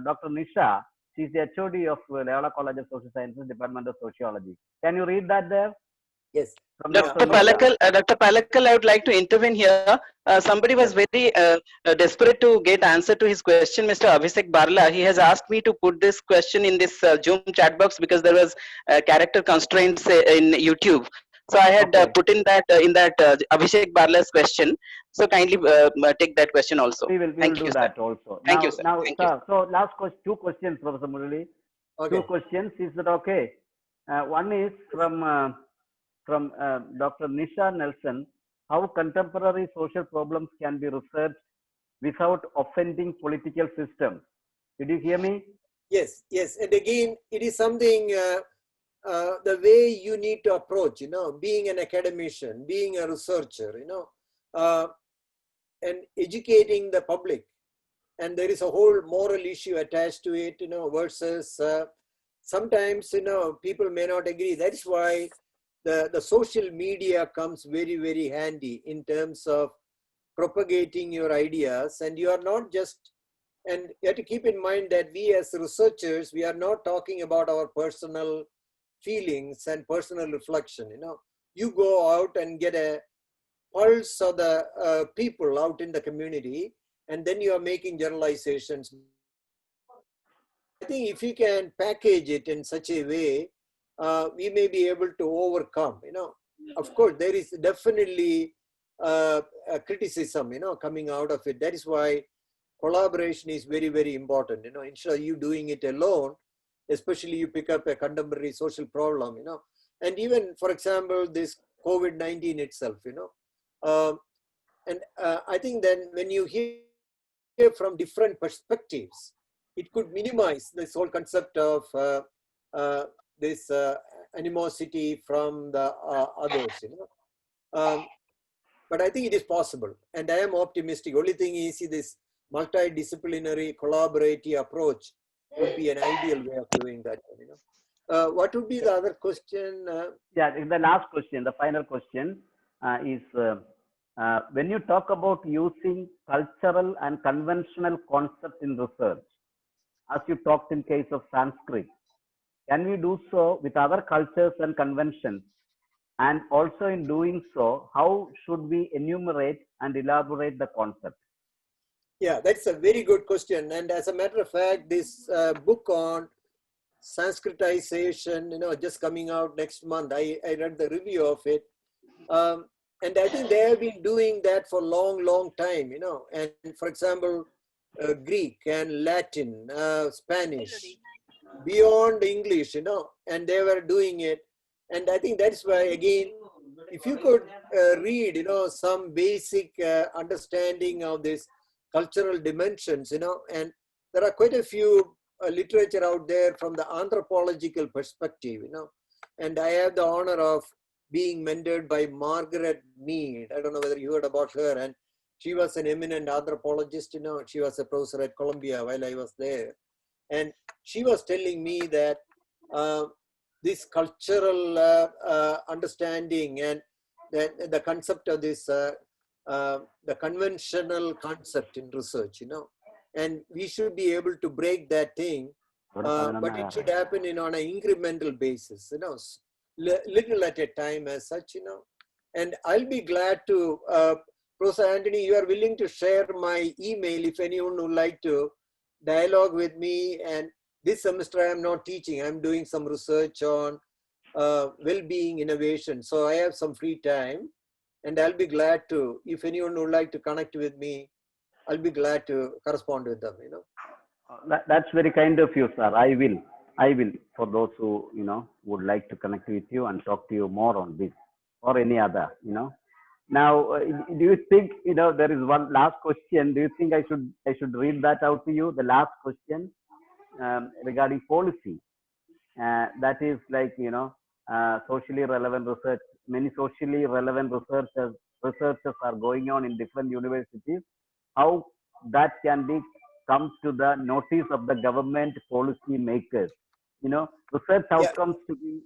Dr. Nisha. She is the HOD of Loyola College of Social Sciences, Department of Sociology. Can you read that there? Yes. Dr. Palakal, I would like to intervene here. Somebody was very desperate to get answer to his question, Mr. Abhishek Barla. He has asked me to put this question in this Zoom chat box because there was character constraints in YouTube. So I had put in that Abhishek Barla's question. So kindly take that question also. We will do that also. Thank you, sir. So last two questions, Professor Murali. Okay. 2 questions. Is that okay? One is from Dr. Nisha Nelson. How contemporary social problems can be researched without offending political systems? Did you hear me? Yes. And again, it is something, the way you need to approach, being an academician, being a researcher, and educating the public. And there is a whole moral issue attached to it, versus sometimes, people may not agree. That is why the social media comes very, very handy in terms of propagating your ideas. And you are not just, and you have to keep in mind that we as researchers, we are not talking about our personal feelings and personal reflection. You go out and get a pulse of the people out in the community, and then you are making generalizations. I think if you can package it in such a way, we may be able to overcome. Of course, there is definitely a criticism, coming out of it. That is why collaboration is very, very important. Instead of you doing it alone, especially you pick up a contemporary social problem, and even, for example, this COVID-19 itself, and I think then when you hear from different perspectives, it could minimize this whole concept of this animosity from the others, but I think it is possible, and I am optimistic. Only thing is, this multidisciplinary collaborative approach would be an ideal way of doing that. What would be the other question? Yeah, the last question, the final question is, when you talk about using cultural and conventional concepts in research, as you talked in case of Sanskrit, can we do so with other cultures and conventions? And also in doing so, how should we enumerate and elaborate the concept? Yeah, that's a very good question. And as a matter of fact, this book on Sanskritization, just coming out next month, I read the review of it. And I think they have been doing that for a long time, and for example, Greek and Latin, Spanish, beyond English, and they were doing it. And I think that's why, again, if you could read, some basic understanding of this cultural dimensions, and there are quite a few literature out there from the anthropological perspective, and I have the honor of being mentored by Margaret Mead. I don't know whether you heard about her. And she was an eminent anthropologist. She was a professor at Columbia while I was there. And she was telling me that this cultural understanding and the concept of this, the conventional concept in research, and we should be able to break that thing, but it should happen on an incremental basis, little at a time as such, and I'll be glad to, Professor Anthony, you are willing to share my email if anyone would like to dialogue with me. And this semester I am not teaching, I'm doing some research on well-being innovation. So I have some free time and I'll be glad to, if anyone would like to connect with me, I'll be glad to correspond with them, That's very kind of you, sir. I will, for those who, would like to connect with you and talk to you more on this or any other, Now, do you think, there is one last question. Do you think I should read that out to you? The last question regarding policy. That is like, socially relevant research. Many socially relevant researchers are going on in different universities. How that can be come to the notice of the government policy makers. Research outcomes to be,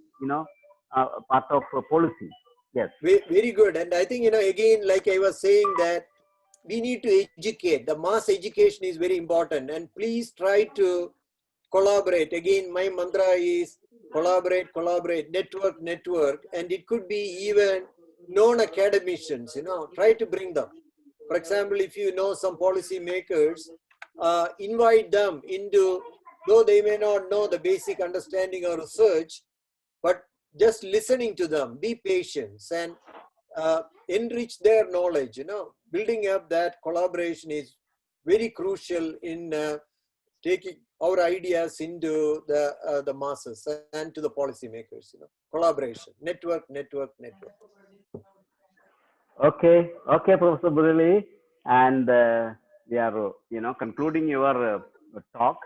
part of policy. Yes. Very good. And I think, again, like I was saying, that we need to educate. The mass education is very important. And please try to collaborate. Again, my mantra is collaborate, network. And it could be even non-academicians, try to bring them. For example, if you know some policy makers, invite them into, though they may not know the basic understanding of research, but just listening to them, be patient and enrich their knowledge. Building up that collaboration is very crucial in taking our ideas into the masses and to the policymakers. Collaboration, network. Okay, Professor Burley, and we are, concluding your talk.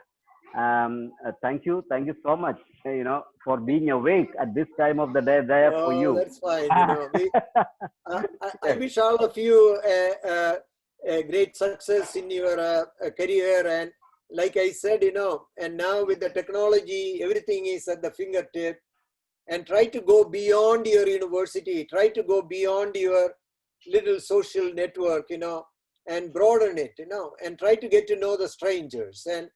Thank you so much, for being awake at this time of the day there for you. That's fine. I wish all of you a great success in your career. And like I said, and now with the technology, everything is at the fingertip. And try to go beyond your university. Try to go beyond your little social network, and broaden it, and try to get to know the strangers. And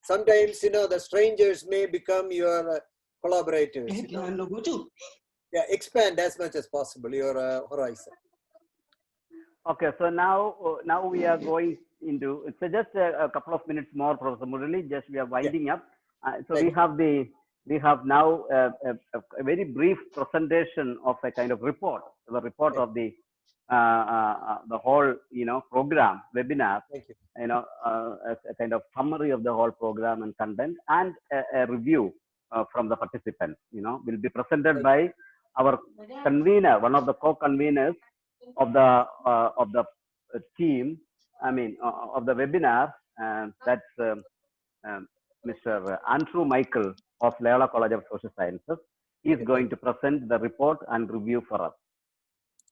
sometimes, the strangers may become your collaborators. Yeah, expand as much as possible your horizon. Okay, so now we are going into, so just a couple of minutes more, Professor Murali, just we are winding up. So we have now a very brief presentation of a kind of report, the report of the whole, program, webinar, as a kind of summary of the whole program and content, and a review from the participants, will be presented by our convener, one of the co-conveners of the team, of the webinar, that's Mr. Andrew Michael of Loyola College of Social Sciences. He is going to present the report and review for us.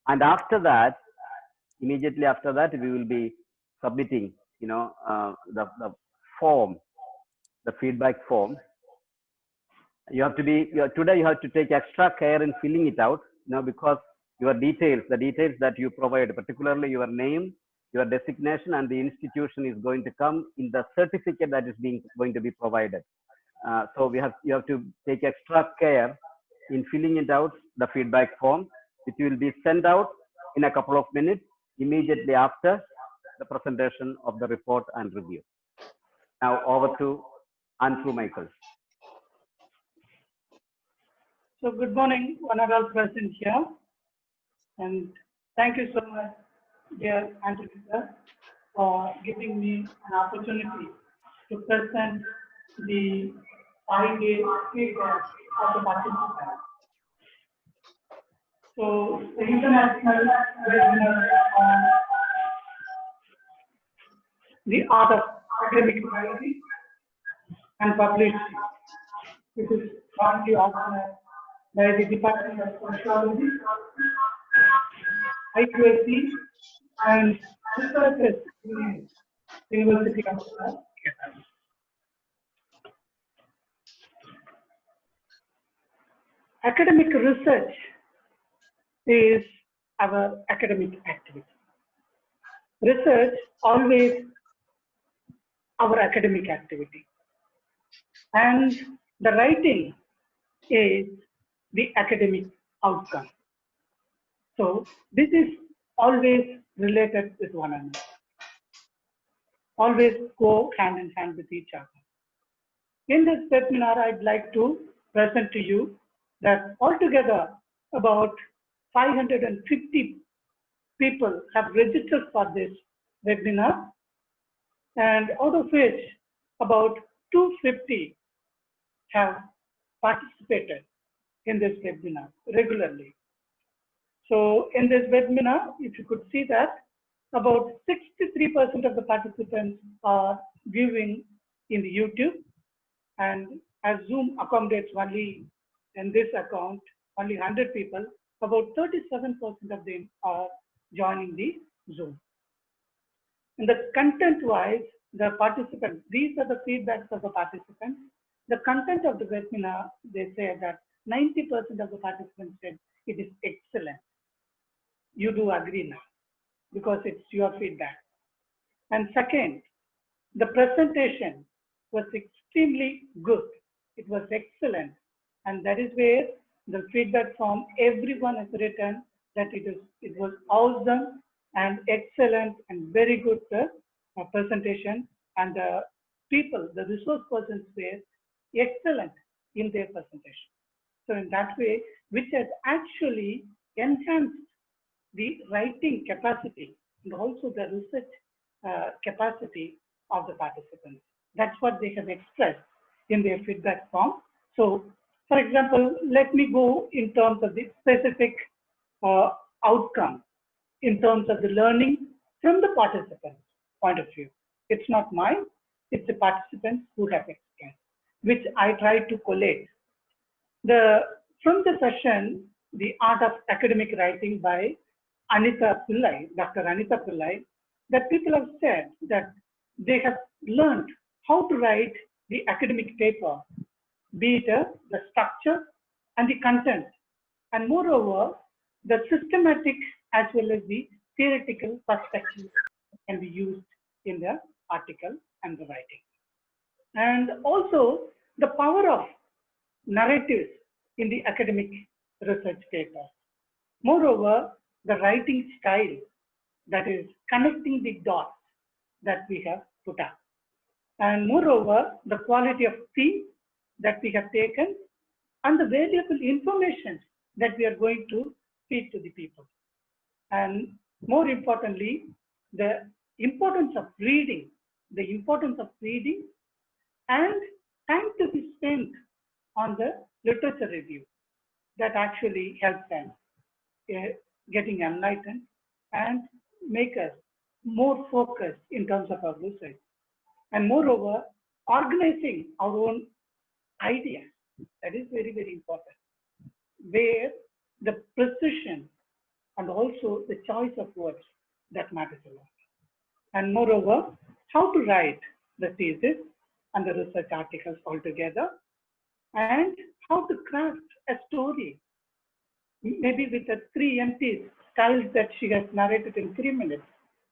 And after that, immediately after that, we will be submitting, the form, the feedback form. You have to be, today you have to take extra care in filling it out, because your details, the details that you provide, particularly your name, your designation, and the institution is going to come in the certificate that is going to be provided. So you have to take extra care in filling it out, the feedback form, which will be sent out in a couple of minutes immediately after the presentation of the report and review. Now over to Andrew Michael. So good morning, one and all present here. And thank you so much, dear Anthony, for giving me an opportunity to present the 5-day feedback of the participants. So the international webinar on the art of academic writing and publishing, which is currently organized by the Department of Sociology, IQAC, and researchers in University of Kerala. Academic research is our academic activity. Research always our academic activity. And the writing is the academic outcome. So this is always related with one another. Always go hand in hand with each other. In this webinar, I'd like to present to you that altogether about 550 people have registered for this webinar, and out of which about 250 have participated in this webinar regularly. So in this webinar, if you could see that about 63% of the participants are viewing in the YouTube, and as Zoom accommodates only in this account, only 100 people, about 37% of them are joining the Zoom. And the content-wise, the participants, these are the feedbacks of the participants. The content of the webinar, they say that 90% of the participants said it is excellent. You do agree now, because it's your feedback. And second, the presentation was extremely good. It was excellent. And that is where the feedback from everyone has written that it was awesome and excellent and very good presentation. And the people, the resource persons were excellent in their presentation. So in that way, which has actually enhanced the writing capacity and also the research capacity of the participants. That's what they have expressed in their feedback form. So, for example, let me go in terms of the specific outcome, in terms of the learning from the participants' point of view. It's not mine, it's the participants who have expressed, which I try to collate. From the session, The Art of Academic Writing by Anita Pillai, Dr. Anita Pillai, that people have said that they have learned how to write the academic paper, be it the structure and the content, and moreover, the systematic as well as the theoretical perspective can be used in the article and the writing. And also the power of narratives in the academic research paper. Moreover, the writing style, that is connecting the dots that we have put up. And moreover, the quality of theme that we have taken and the valuable information that we are going to feed to the people. And more importantly, the importance of reading, and time to be spent on the literature review that actually helps them getting enlightened and make us more focused in terms of our research. And moreover, organizing our own ideas, that is very, very important, where the precision and also the choice of words that matters a lot. And moreover, how to write the thesis and the research articles altogether, and how to craft a story, maybe with the 3 MTs styles that she has narrated in 3 minutes,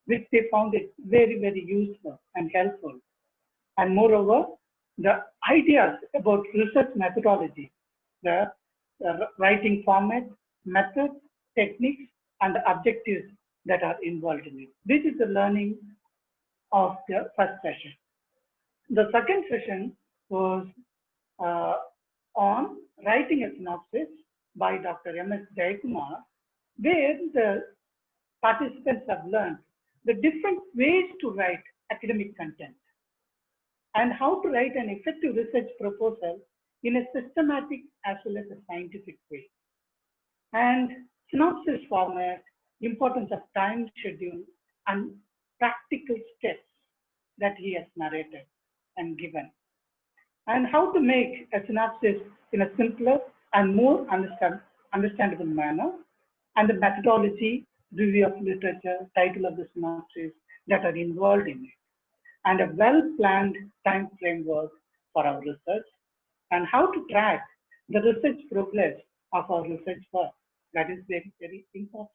which they found it very, very useful and helpful. And moreover, the ideas about research methodology, the writing format, methods, techniques, and the objectives that are involved in it. This is the learning of the first session. The second session was on writing a synopsis by Dr. M.S. Jayakumar, where the participants have learned the different ways to write academic content and how to write an effective research proposal in a systematic as well as a scientific way. And synopsis format, importance of time schedule, and practical steps that he has narrated and given. And how to make a synopsis in a simpler and more understandable manner, and the methodology, review of literature, title of the synopsis that are involved in it, and a well-planned time framework for our research, and how to track the research progress of our research work. That is very, very important.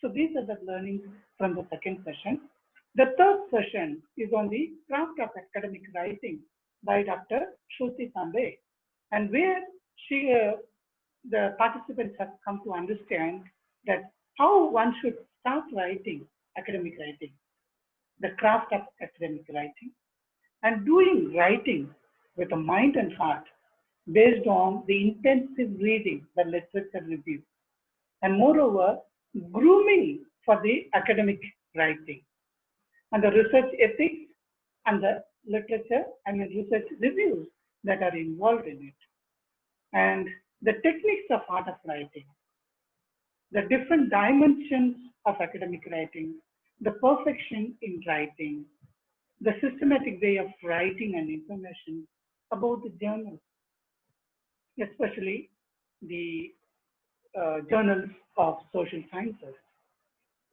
So these are the learnings from the second session. The third session is on the craft of academic writing by Dr. Shruti Sambe, and where the participants have come to understand that how one should start writing academic writing, the craft of academic writing, and doing writing with a mind and heart based on the intensive reading, the literature review, and moreover, grooming for the academic writing, and the research ethics and the literature and the research reviews that are involved in it, and the techniques of art of writing, the different dimensions of academic writing, the perfection in writing, the systematic way of writing and information about the journals, especially the journals of social sciences.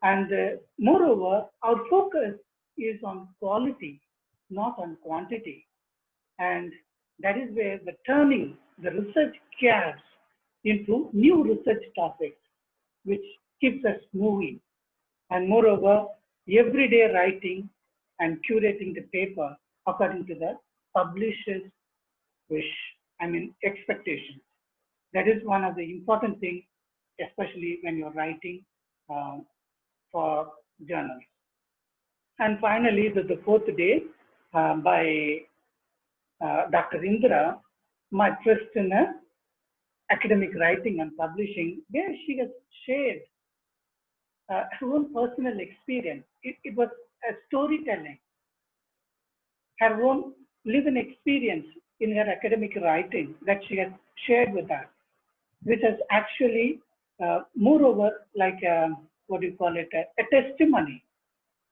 And moreover, our focus is on quality, not on quantity. And that is where the turning the research gaps into new research topics, which keeps us moving. And moreover, everyday writing and curating the paper according to the publisher's expectations. That is one of the important things, especially when you're writing for journals. And finally, the fourth day by Dr. Indra, my trust in academic writing and publishing, where she has shared her own personal experience. It was a storytelling, her own living experience in her academic writing that she has shared with us, which is actually, moreover, like what do you call it, a testimony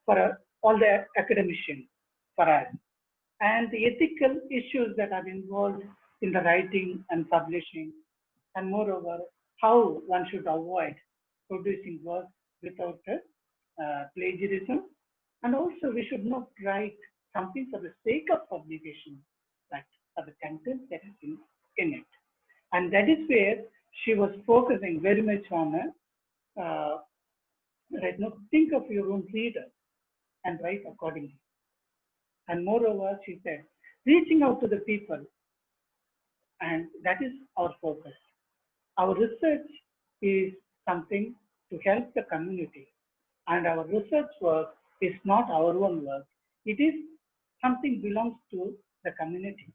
for all the academicians for us, and the ethical issues that are involved in the writing and publishing, and moreover, how one should avoid producing work without plagiarism, and also we should not write something for the sake of publication, but for the content that is in it. And that is where she was focusing very much on right now, think of your own reader and write accordingly. And moreover, she said, reaching out to the people, and that is our focus. Our research is something to help the community, and our research work is not our own work. It is something belongs to the community,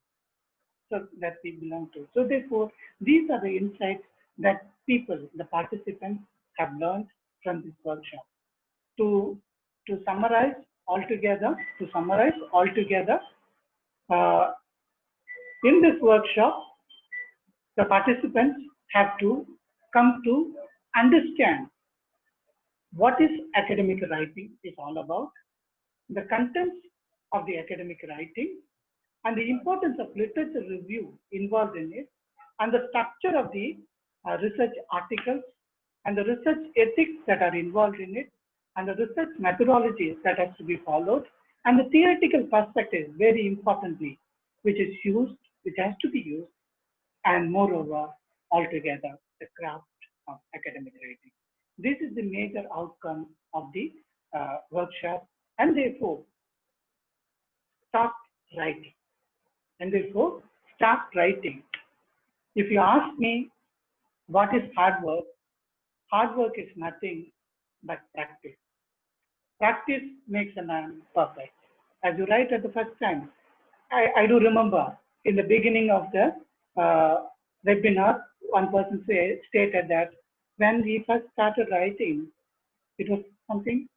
so that we belong to. So therefore, these are the insights that people, the participants, have learned from this workshop. To summarize altogether, in this workshop, the participants have to come to understand what is academic writing is all about, the contents of the academic writing, and the importance of literature review involved in it, and the structure of the research articles, and the research ethics that are involved in it, and the research methodologies that has to be followed, and the theoretical perspective, very importantly, which has to be used, and moreover, altogether, the craft of academic writing. This is the major outcome of the workshop, and therefore, start writing. If you ask me what is hard work is nothing but practice. Practice makes a man perfect. As you write at the first time, I do remember in the beginning of the webinar, one person stated that when he first started writing, it was something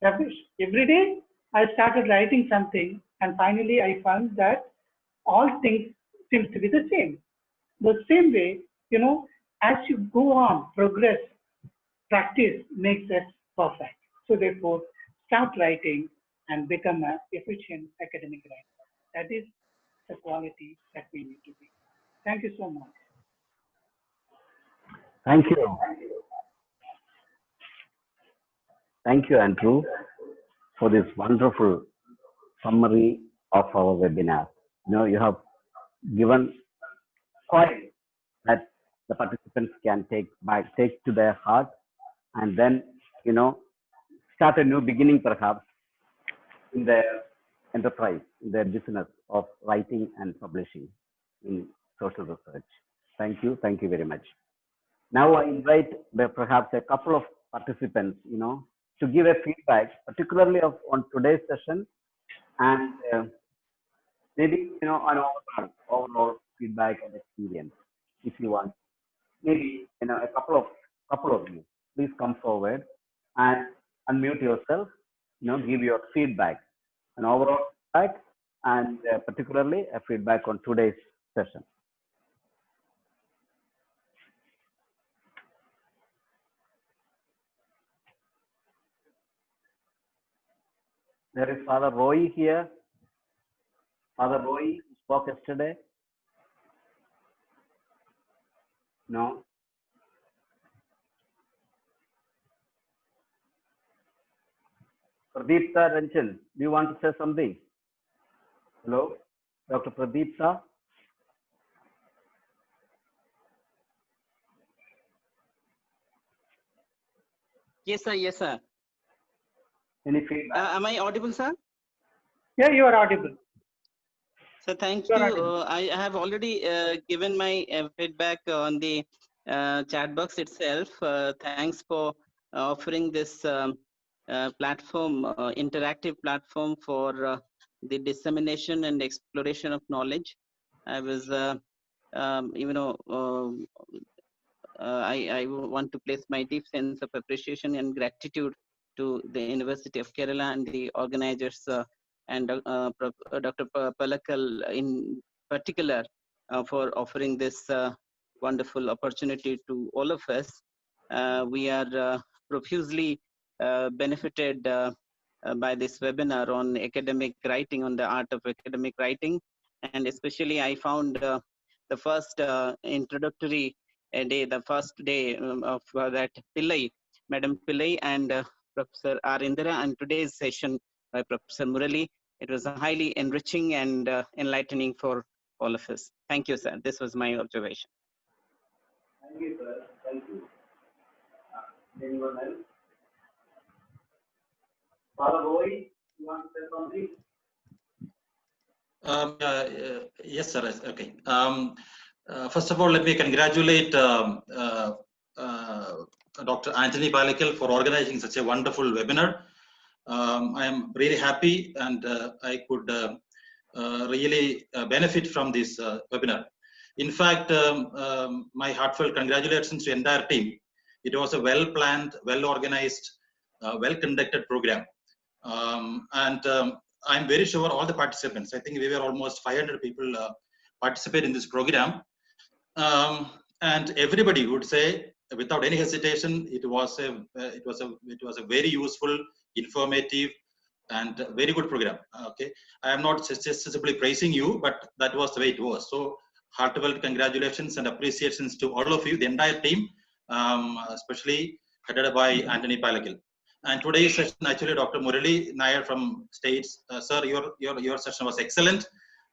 rubbish. Every day I started writing something, and finally I found that all things seems to be the same. The same way, as you go on, progress, practice makes us perfect. So therefore, start writing and become an efficient academic writer. That is the quality that we need to be. Thank you so much. Thank you. Thank you, Andrew, for this wonderful summary of our webinar. You have given points that the participants can take to their heart, and then, start a new beginning perhaps in their enterprise, in their business of writing and publishing in social research. Thank you very much. Now I invite perhaps a couple of participants, to give a feedback, particularly on today's session, and maybe, an overall feedback and experience, if you want. Maybe, a couple of you, please come forward and unmute yourself, give your feedback, an overall feedback, and particularly a feedback on today's session. There is Father Roy here. Father Roy spoke yesterday. No. Pradeepta Ranjan, do you want to say something? Hello, Dr. Pradeepta. Yes, sir. Yes, sir. Any feedback? Am I audible, sir? Yeah, you are audible. So thank you. I have already given my feedback on the chat box itself. Thanks for offering this platform, interactive platform for the dissemination and exploration of knowledge. I was, I want to place my deep sense of appreciation and gratitude to the University of Kerala and the organizers and Dr. Palakal in particular for offering this wonderful opportunity to all of us. We are profusely benefited by this webinar on academic writing, on the art of academic writing. And especially I found the first introductory day, the first day of that Pillai, Madam Pillai and Professor R. Indira, and today's session by Professor Murali. It was highly enriching and enlightening for all of us. Thank you, sir. This was my observation. Thank you, sir. Thank you. Anyone else? Father Roy, you want to say something? Yes, sir. Okay. First of all, let me congratulate Dr. Anthony Palakal for organizing such a wonderful webinar. I am really happy, and I could really benefit from this webinar. In fact, my heartfelt congratulations to the entire team. It was a well-planned, well-organized, well-conducted program. I'm very sure all the participants, I think we were almost 500 people participate in this program. And everybody would say, without any hesitation, it was a very useful, informative, and very good program. Okay, I am not just simply praising you, but that was the way it was. So heartfelt congratulations and appreciations to all of you, the entire team, especially headed by Anthony Palakal. And today's session, actually, Dr. Murali Nair from States, sir, your session was excellent.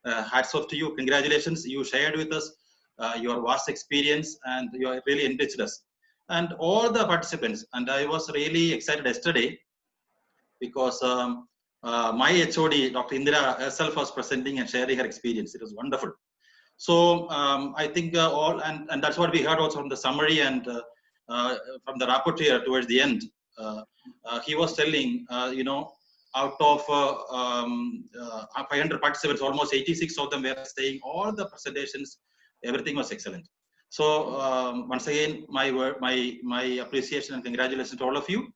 Hats off to you. Congratulations. You shared with us your vast experience, and you really enriched us. And all the participants, and I was really excited yesterday because my HOD, Dr. Indira herself, was presenting and sharing her experience. It was wonderful. So I think and that's what we heard also from the summary and from the rapporteur towards the end. He was telling, out of 500 participants, almost 86 of them were saying all the presentations, everything was excellent. So once again, my appreciation and congratulations to all of you.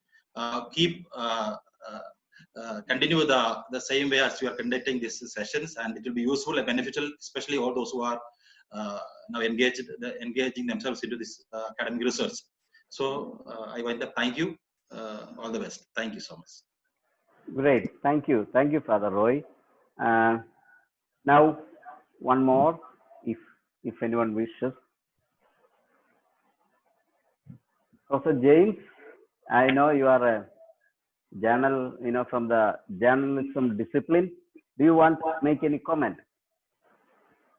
Continue the same way as you are conducting these sessions, and it will be useful and beneficial, especially all those who are now engaging themselves into this academic research. So I wind up. Thank you. All the best. Thank you so much. Great. Thank you, Father Roy. Now, one more, if anyone wishes. Professor James, I know you are a journal, from the journalism discipline. Do you want to make any comment?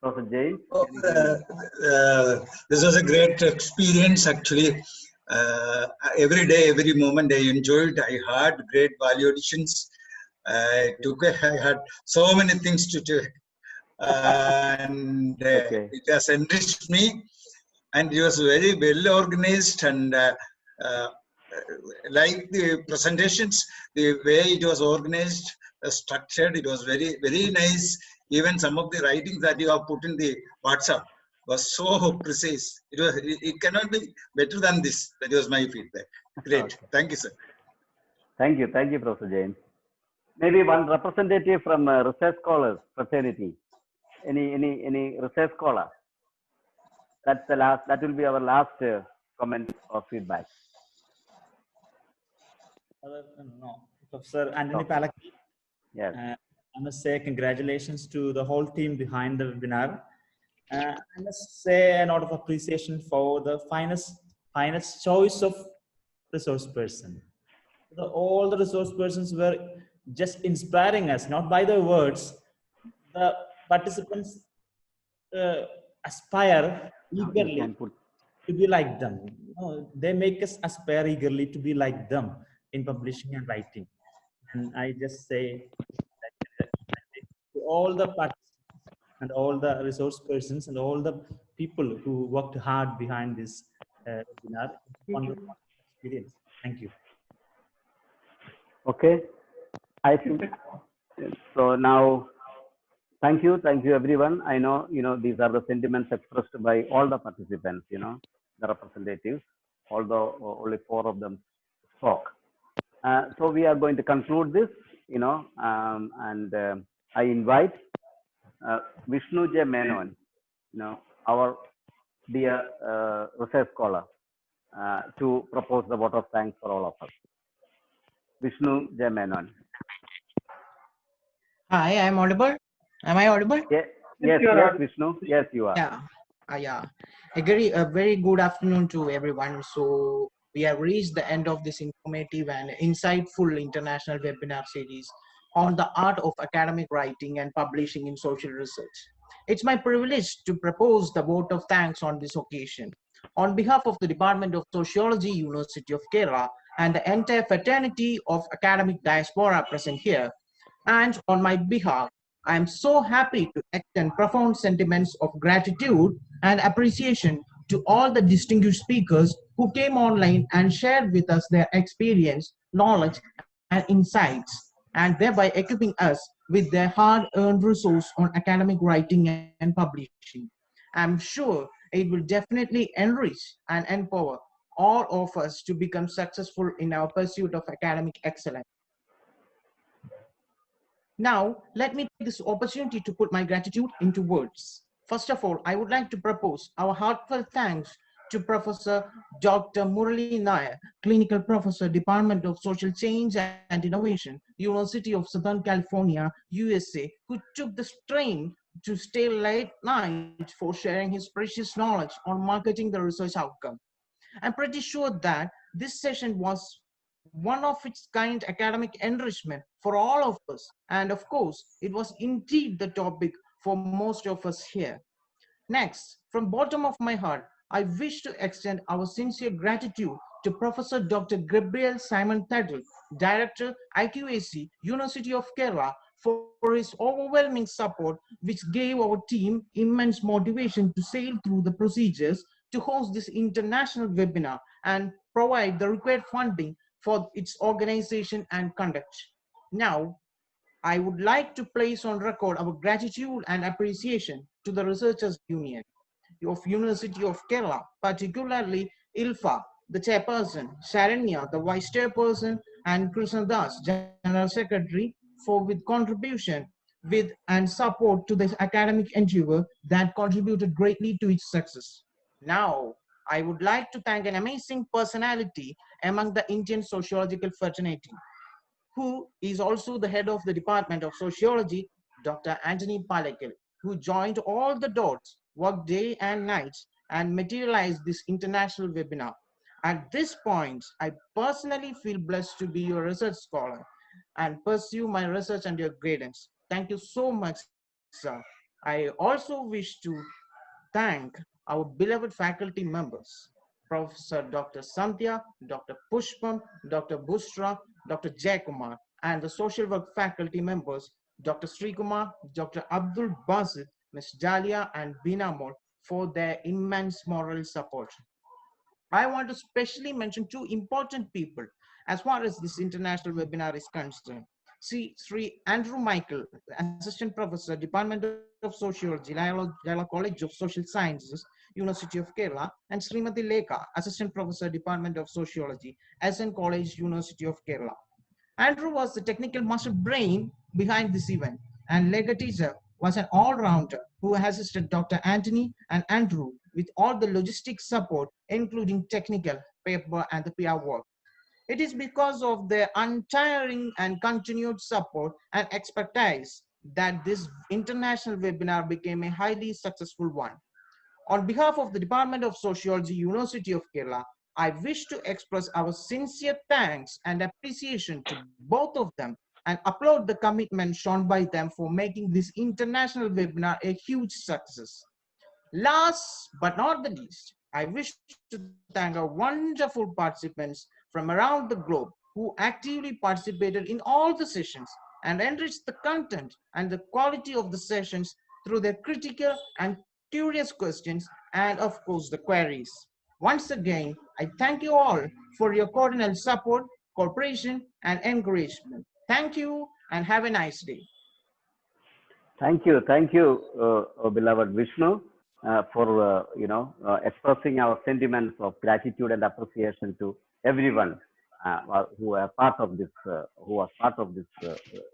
Professor James? Oh, this was a great experience actually. Every day, every moment I enjoyed. I had great value additions. I had so many things to do. And Okay. it has enriched me. And it was very well organized and like the presentations, the way it was organized, structured, it was very, very nice. Even some of the writings that you have put in the WhatsApp was so precise. It cannot be better than this. That was my feedback. Great. Okay. Thank you, sir. Thank you, Professor James. Maybe one representative from research scholars fraternity. Any research scholar? That's the last. That will be our last comment or feedback. No, Professor Anthony Okay. Palaki. Yes. I must say congratulations to the whole team behind the webinar. I must say a note of appreciation for the finest choice of resource person. All the resource persons were just inspiring us, not by the words. The participants aspire eagerly to be like them. They make us aspire eagerly to be like them in publishing and writing. And I just say to all the participants and all the resource persons and all the people who worked hard behind this webinar. Wonderful experience. Thank you. Okay. I think so. Now, thank you everyone. I know these are the sentiments expressed by all the participants. The representatives. Although only 4 of them spoke. So we are going to conclude this. And I invite Vishnu J. Menon, our dear research scholar, to propose the vote of thanks for all of us. Vishnu J. Menon. Hi, I'm audible. Am I audible? Yes, Vishnu. Yes, you are. Yeah. Yeah. A very good afternoon to everyone. So we have reached the end of this informative and insightful international webinar series on the art of academic writing and publishing in social research. It's my privilege to propose the vote of thanks on this occasion. On behalf of the Department of Sociology, University of Kerala, and the entire fraternity of academic diaspora present here, and on my behalf, I am so happy to extend profound sentiments of gratitude and appreciation to all the distinguished speakers who came online and shared with us their experience, knowledge, and insights, and thereby equipping us with their hard-earned resource on academic writing and publishing. I'm sure it will definitely enrich and empower all of us to become successful in our pursuit of academic excellence. Now, let me take this opportunity to put my gratitude into words. First of all, I would like to propose our heartfelt thanks to Professor Dr. Murali Nair, Clinical Professor, Department of Social Change and Innovation, University of Southern California, USA, who took the strain to stay late night for sharing his precious knowledge on marketing the research outcome. I'm pretty sure that this session was one of its kind academic enrichment for all of us. And of course, it was indeed the topic for most of us here. Next, from bottom of my heart, I wish to extend our sincere gratitude to Professor Dr. Gabriel Simon Tadl, Director, IQAC, University of Kerala, for his overwhelming support, which gave our team immense motivation to sail through the procedures to host this international webinar and provide the required funding for its organization and conduct. Now, I would like to place on record our gratitude and appreciation to the Researchers Union of University of Kerala, particularly ILFA, the chairperson, Sharanya, the vice chairperson, and Krishnadas, general secretary, for with contribution with and support to this academic endeavor that contributed greatly to its success. Now, I would like to thank an amazing personality among the Indian sociological fraternity, who is also the head of the Department of Sociology, Dr. Anthony Palakal, who joined all the dots, worked day and night, and materialized this international webinar. At this point, I personally feel blessed to be your research scholar and pursue my research under your guidance. Thank you so much, sir. I also wish to thank our beloved faculty members, Professor Dr. Sandhya, Dr. Pushpam, Dr. Bushra, Dr. Jaykumar, and the social work faculty members, Dr. Srikumar, Dr. Abdul Basit, Ms. Dalia, and Binamol for their immense moral support. I want to specially mention two important people as far as this international webinar is concerned. See, Sri Andrew Michael, Assistant Professor, Department of Sociology, Loyola College of Social Sciences, University of Kerala, and Srimati Lekha, Assistant Professor, Department of Sociology, SN College, University of Kerala. Andrew was the technical master brain behind this event, and Lega teacher was an all-rounder who assisted Dr. Anthony and Andrew with all the logistic support, including technical, paper, and the PR work. It is because of their untiring and continued support and expertise that this international webinar became a highly successful one. On behalf of the Department of Sociology, University of Kerala, I wish to express our sincere thanks and appreciation to both of them and applaud the commitment shown by them for making this international webinar a huge success. Last but not the least, I wish to thank our wonderful participants from around the globe who actively participated in all the sessions and enriched the content and the quality of the sessions through their critical and curious questions and, of course, the queries. Once again, I thank you all for your cordial support, cooperation, and encouragement. Thank you and have a nice day. Thank you, beloved Vishnu, for expressing our sentiments of gratitude and appreciation to everyone who are part of this,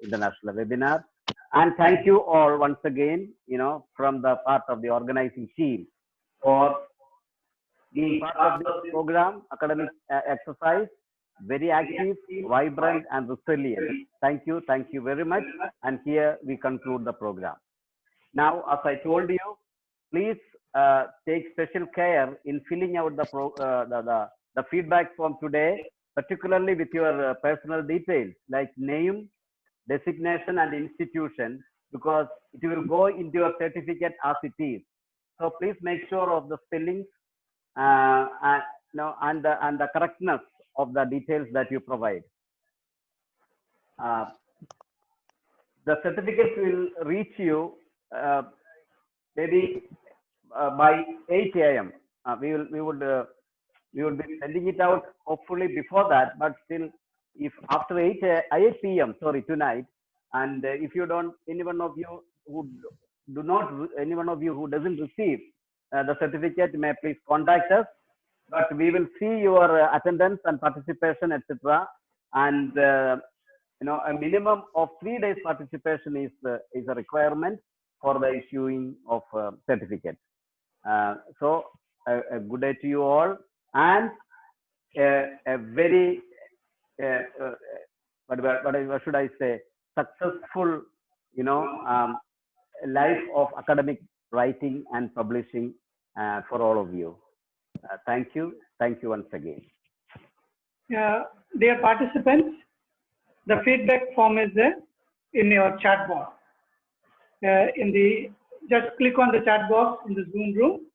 international webinar. And thank you all once again, from the part of the organizing team for being part of this program, academic exercise, very active, vibrant, and resilient. Thank you very much. And here we conclude the program. Now, as I told you, please take special care in filling out the feedback form today, particularly with your personal details like name, designation, and institution, because it will go into your certificate as it is. So please make sure of the spellings and the correctness of the details that you provide. The certificates will reach you maybe by 8 a.m. We would be sending it out hopefully before that, but still, if after 8 p.m. tonight, and if you don't, any one of you who doesn't receive the certificate, may please contact us. But we will see your attendance and participation, etc. And a minimum of 3 days participation is a requirement for the issuing of certificate. So a good day to you all, and a very what should I say, successful life of academic writing and publishing for all of you. Thank you once again. Dear participants, the feedback form is there in your chat box. Just click on the chat box in the Zoom room,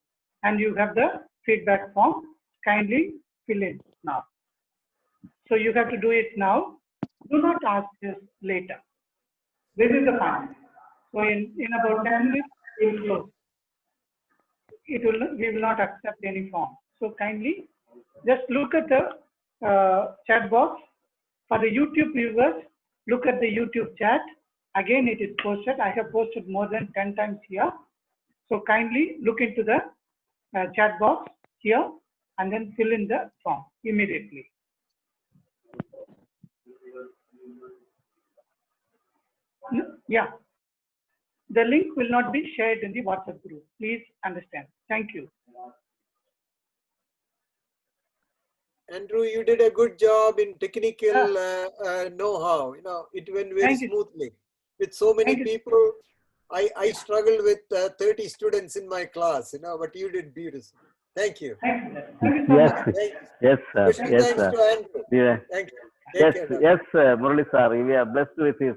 and you have the feedback form. Kindly fill in now. So you have to do it now. Do not ask this later. This is the final. So in about 10 minutes, we will close. We will not accept any form. So kindly just look at the chat box. For the YouTube viewers, look at the YouTube chat. Again, it is posted. I have posted more than 10 times here. So kindly look into the chat box here and then fill in the form immediately. Yeah. The link will not be shared in the WhatsApp group. Please understand. Thank you. Andrew, you did a good job in technical know-how. It went very smoothly. With so many people, I struggled with 30 students in my class, but you did beautiful. Thank you. Thank you. Thank you so Yes, much. yes, sir. Especially Yes, thanks sir. to Andrew. Yeah. Thank you. Yes, Take care. yes, Murali sir. We are blessed with his,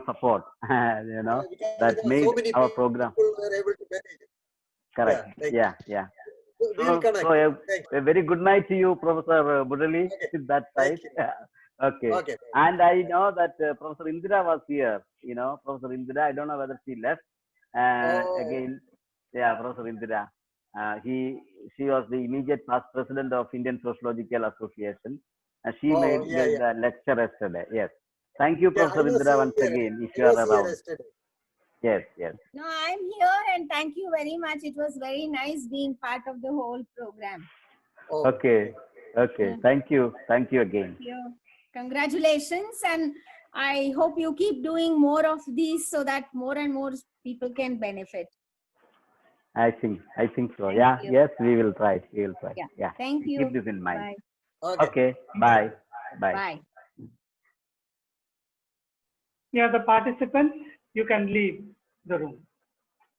support. Because that made so many our people program were able to manage it. correct. Thank Yeah, you. yeah. We will connect. So Thank you. a very good night to you, Professor Murali, Okay. with that Thank side. you. Yeah. Okay. Okay. And I know that Professor Indira was here. Professor Indira. I don't know whether she left. Oh. Again, yeah, Professor Indira. She was the immediate past president of Indian Sociological Association. She gave the lecture yesterday. Yes. Thank you, Yeah, I Professor was Indira, once here. again, if I you are was here around. yesterday. Yes, yes. No, I'm here and thank you very much. It was very nice being part of the whole program. Oh. Okay. Okay. Yeah. Thank you. Thank you again. Thank you. Congratulations. And I hope you keep doing more of these so that more and more people can benefit. I think so. Thank Yeah. you. Yes, we will try. We will try. Yeah. Yeah. Thank you. Keep this in mind. Bye. Okay. Okay. Bye. Bye. Bye. Yeah, the participants, you can leave the room.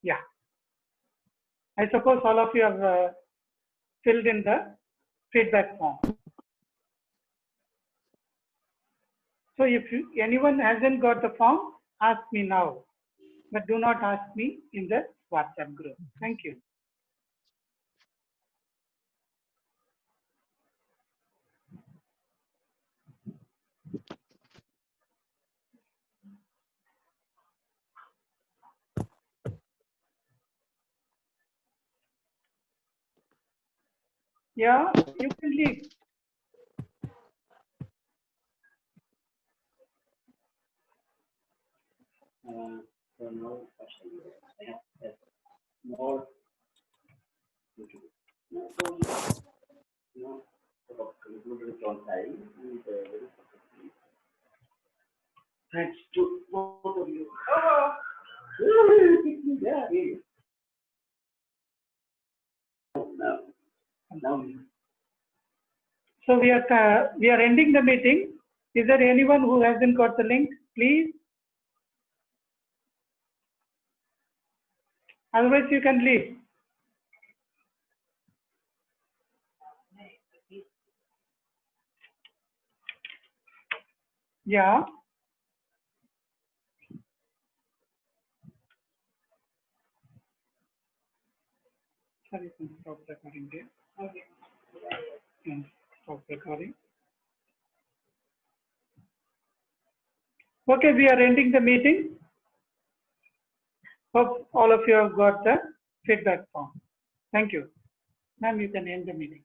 Yeah. I suppose all of you have filled in the feedback form. So if anyone hasn't got the form, ask me now. But do not ask me in the WhatsApp group. Thank you. Yeah, you can leave. So now, yes, more. No, concluded on time. Thanks to both of you. Yeah, now. So we are ending the meeting. Is there anyone who hasn't got the link? Please. Otherwise, you can leave. Yeah. Sorry, you can stop recording there. Okay. And stop recording. Okay, we are ending the meeting. Hope all of you have got the feedback form. Thank you. Ma'am, you can end the meeting.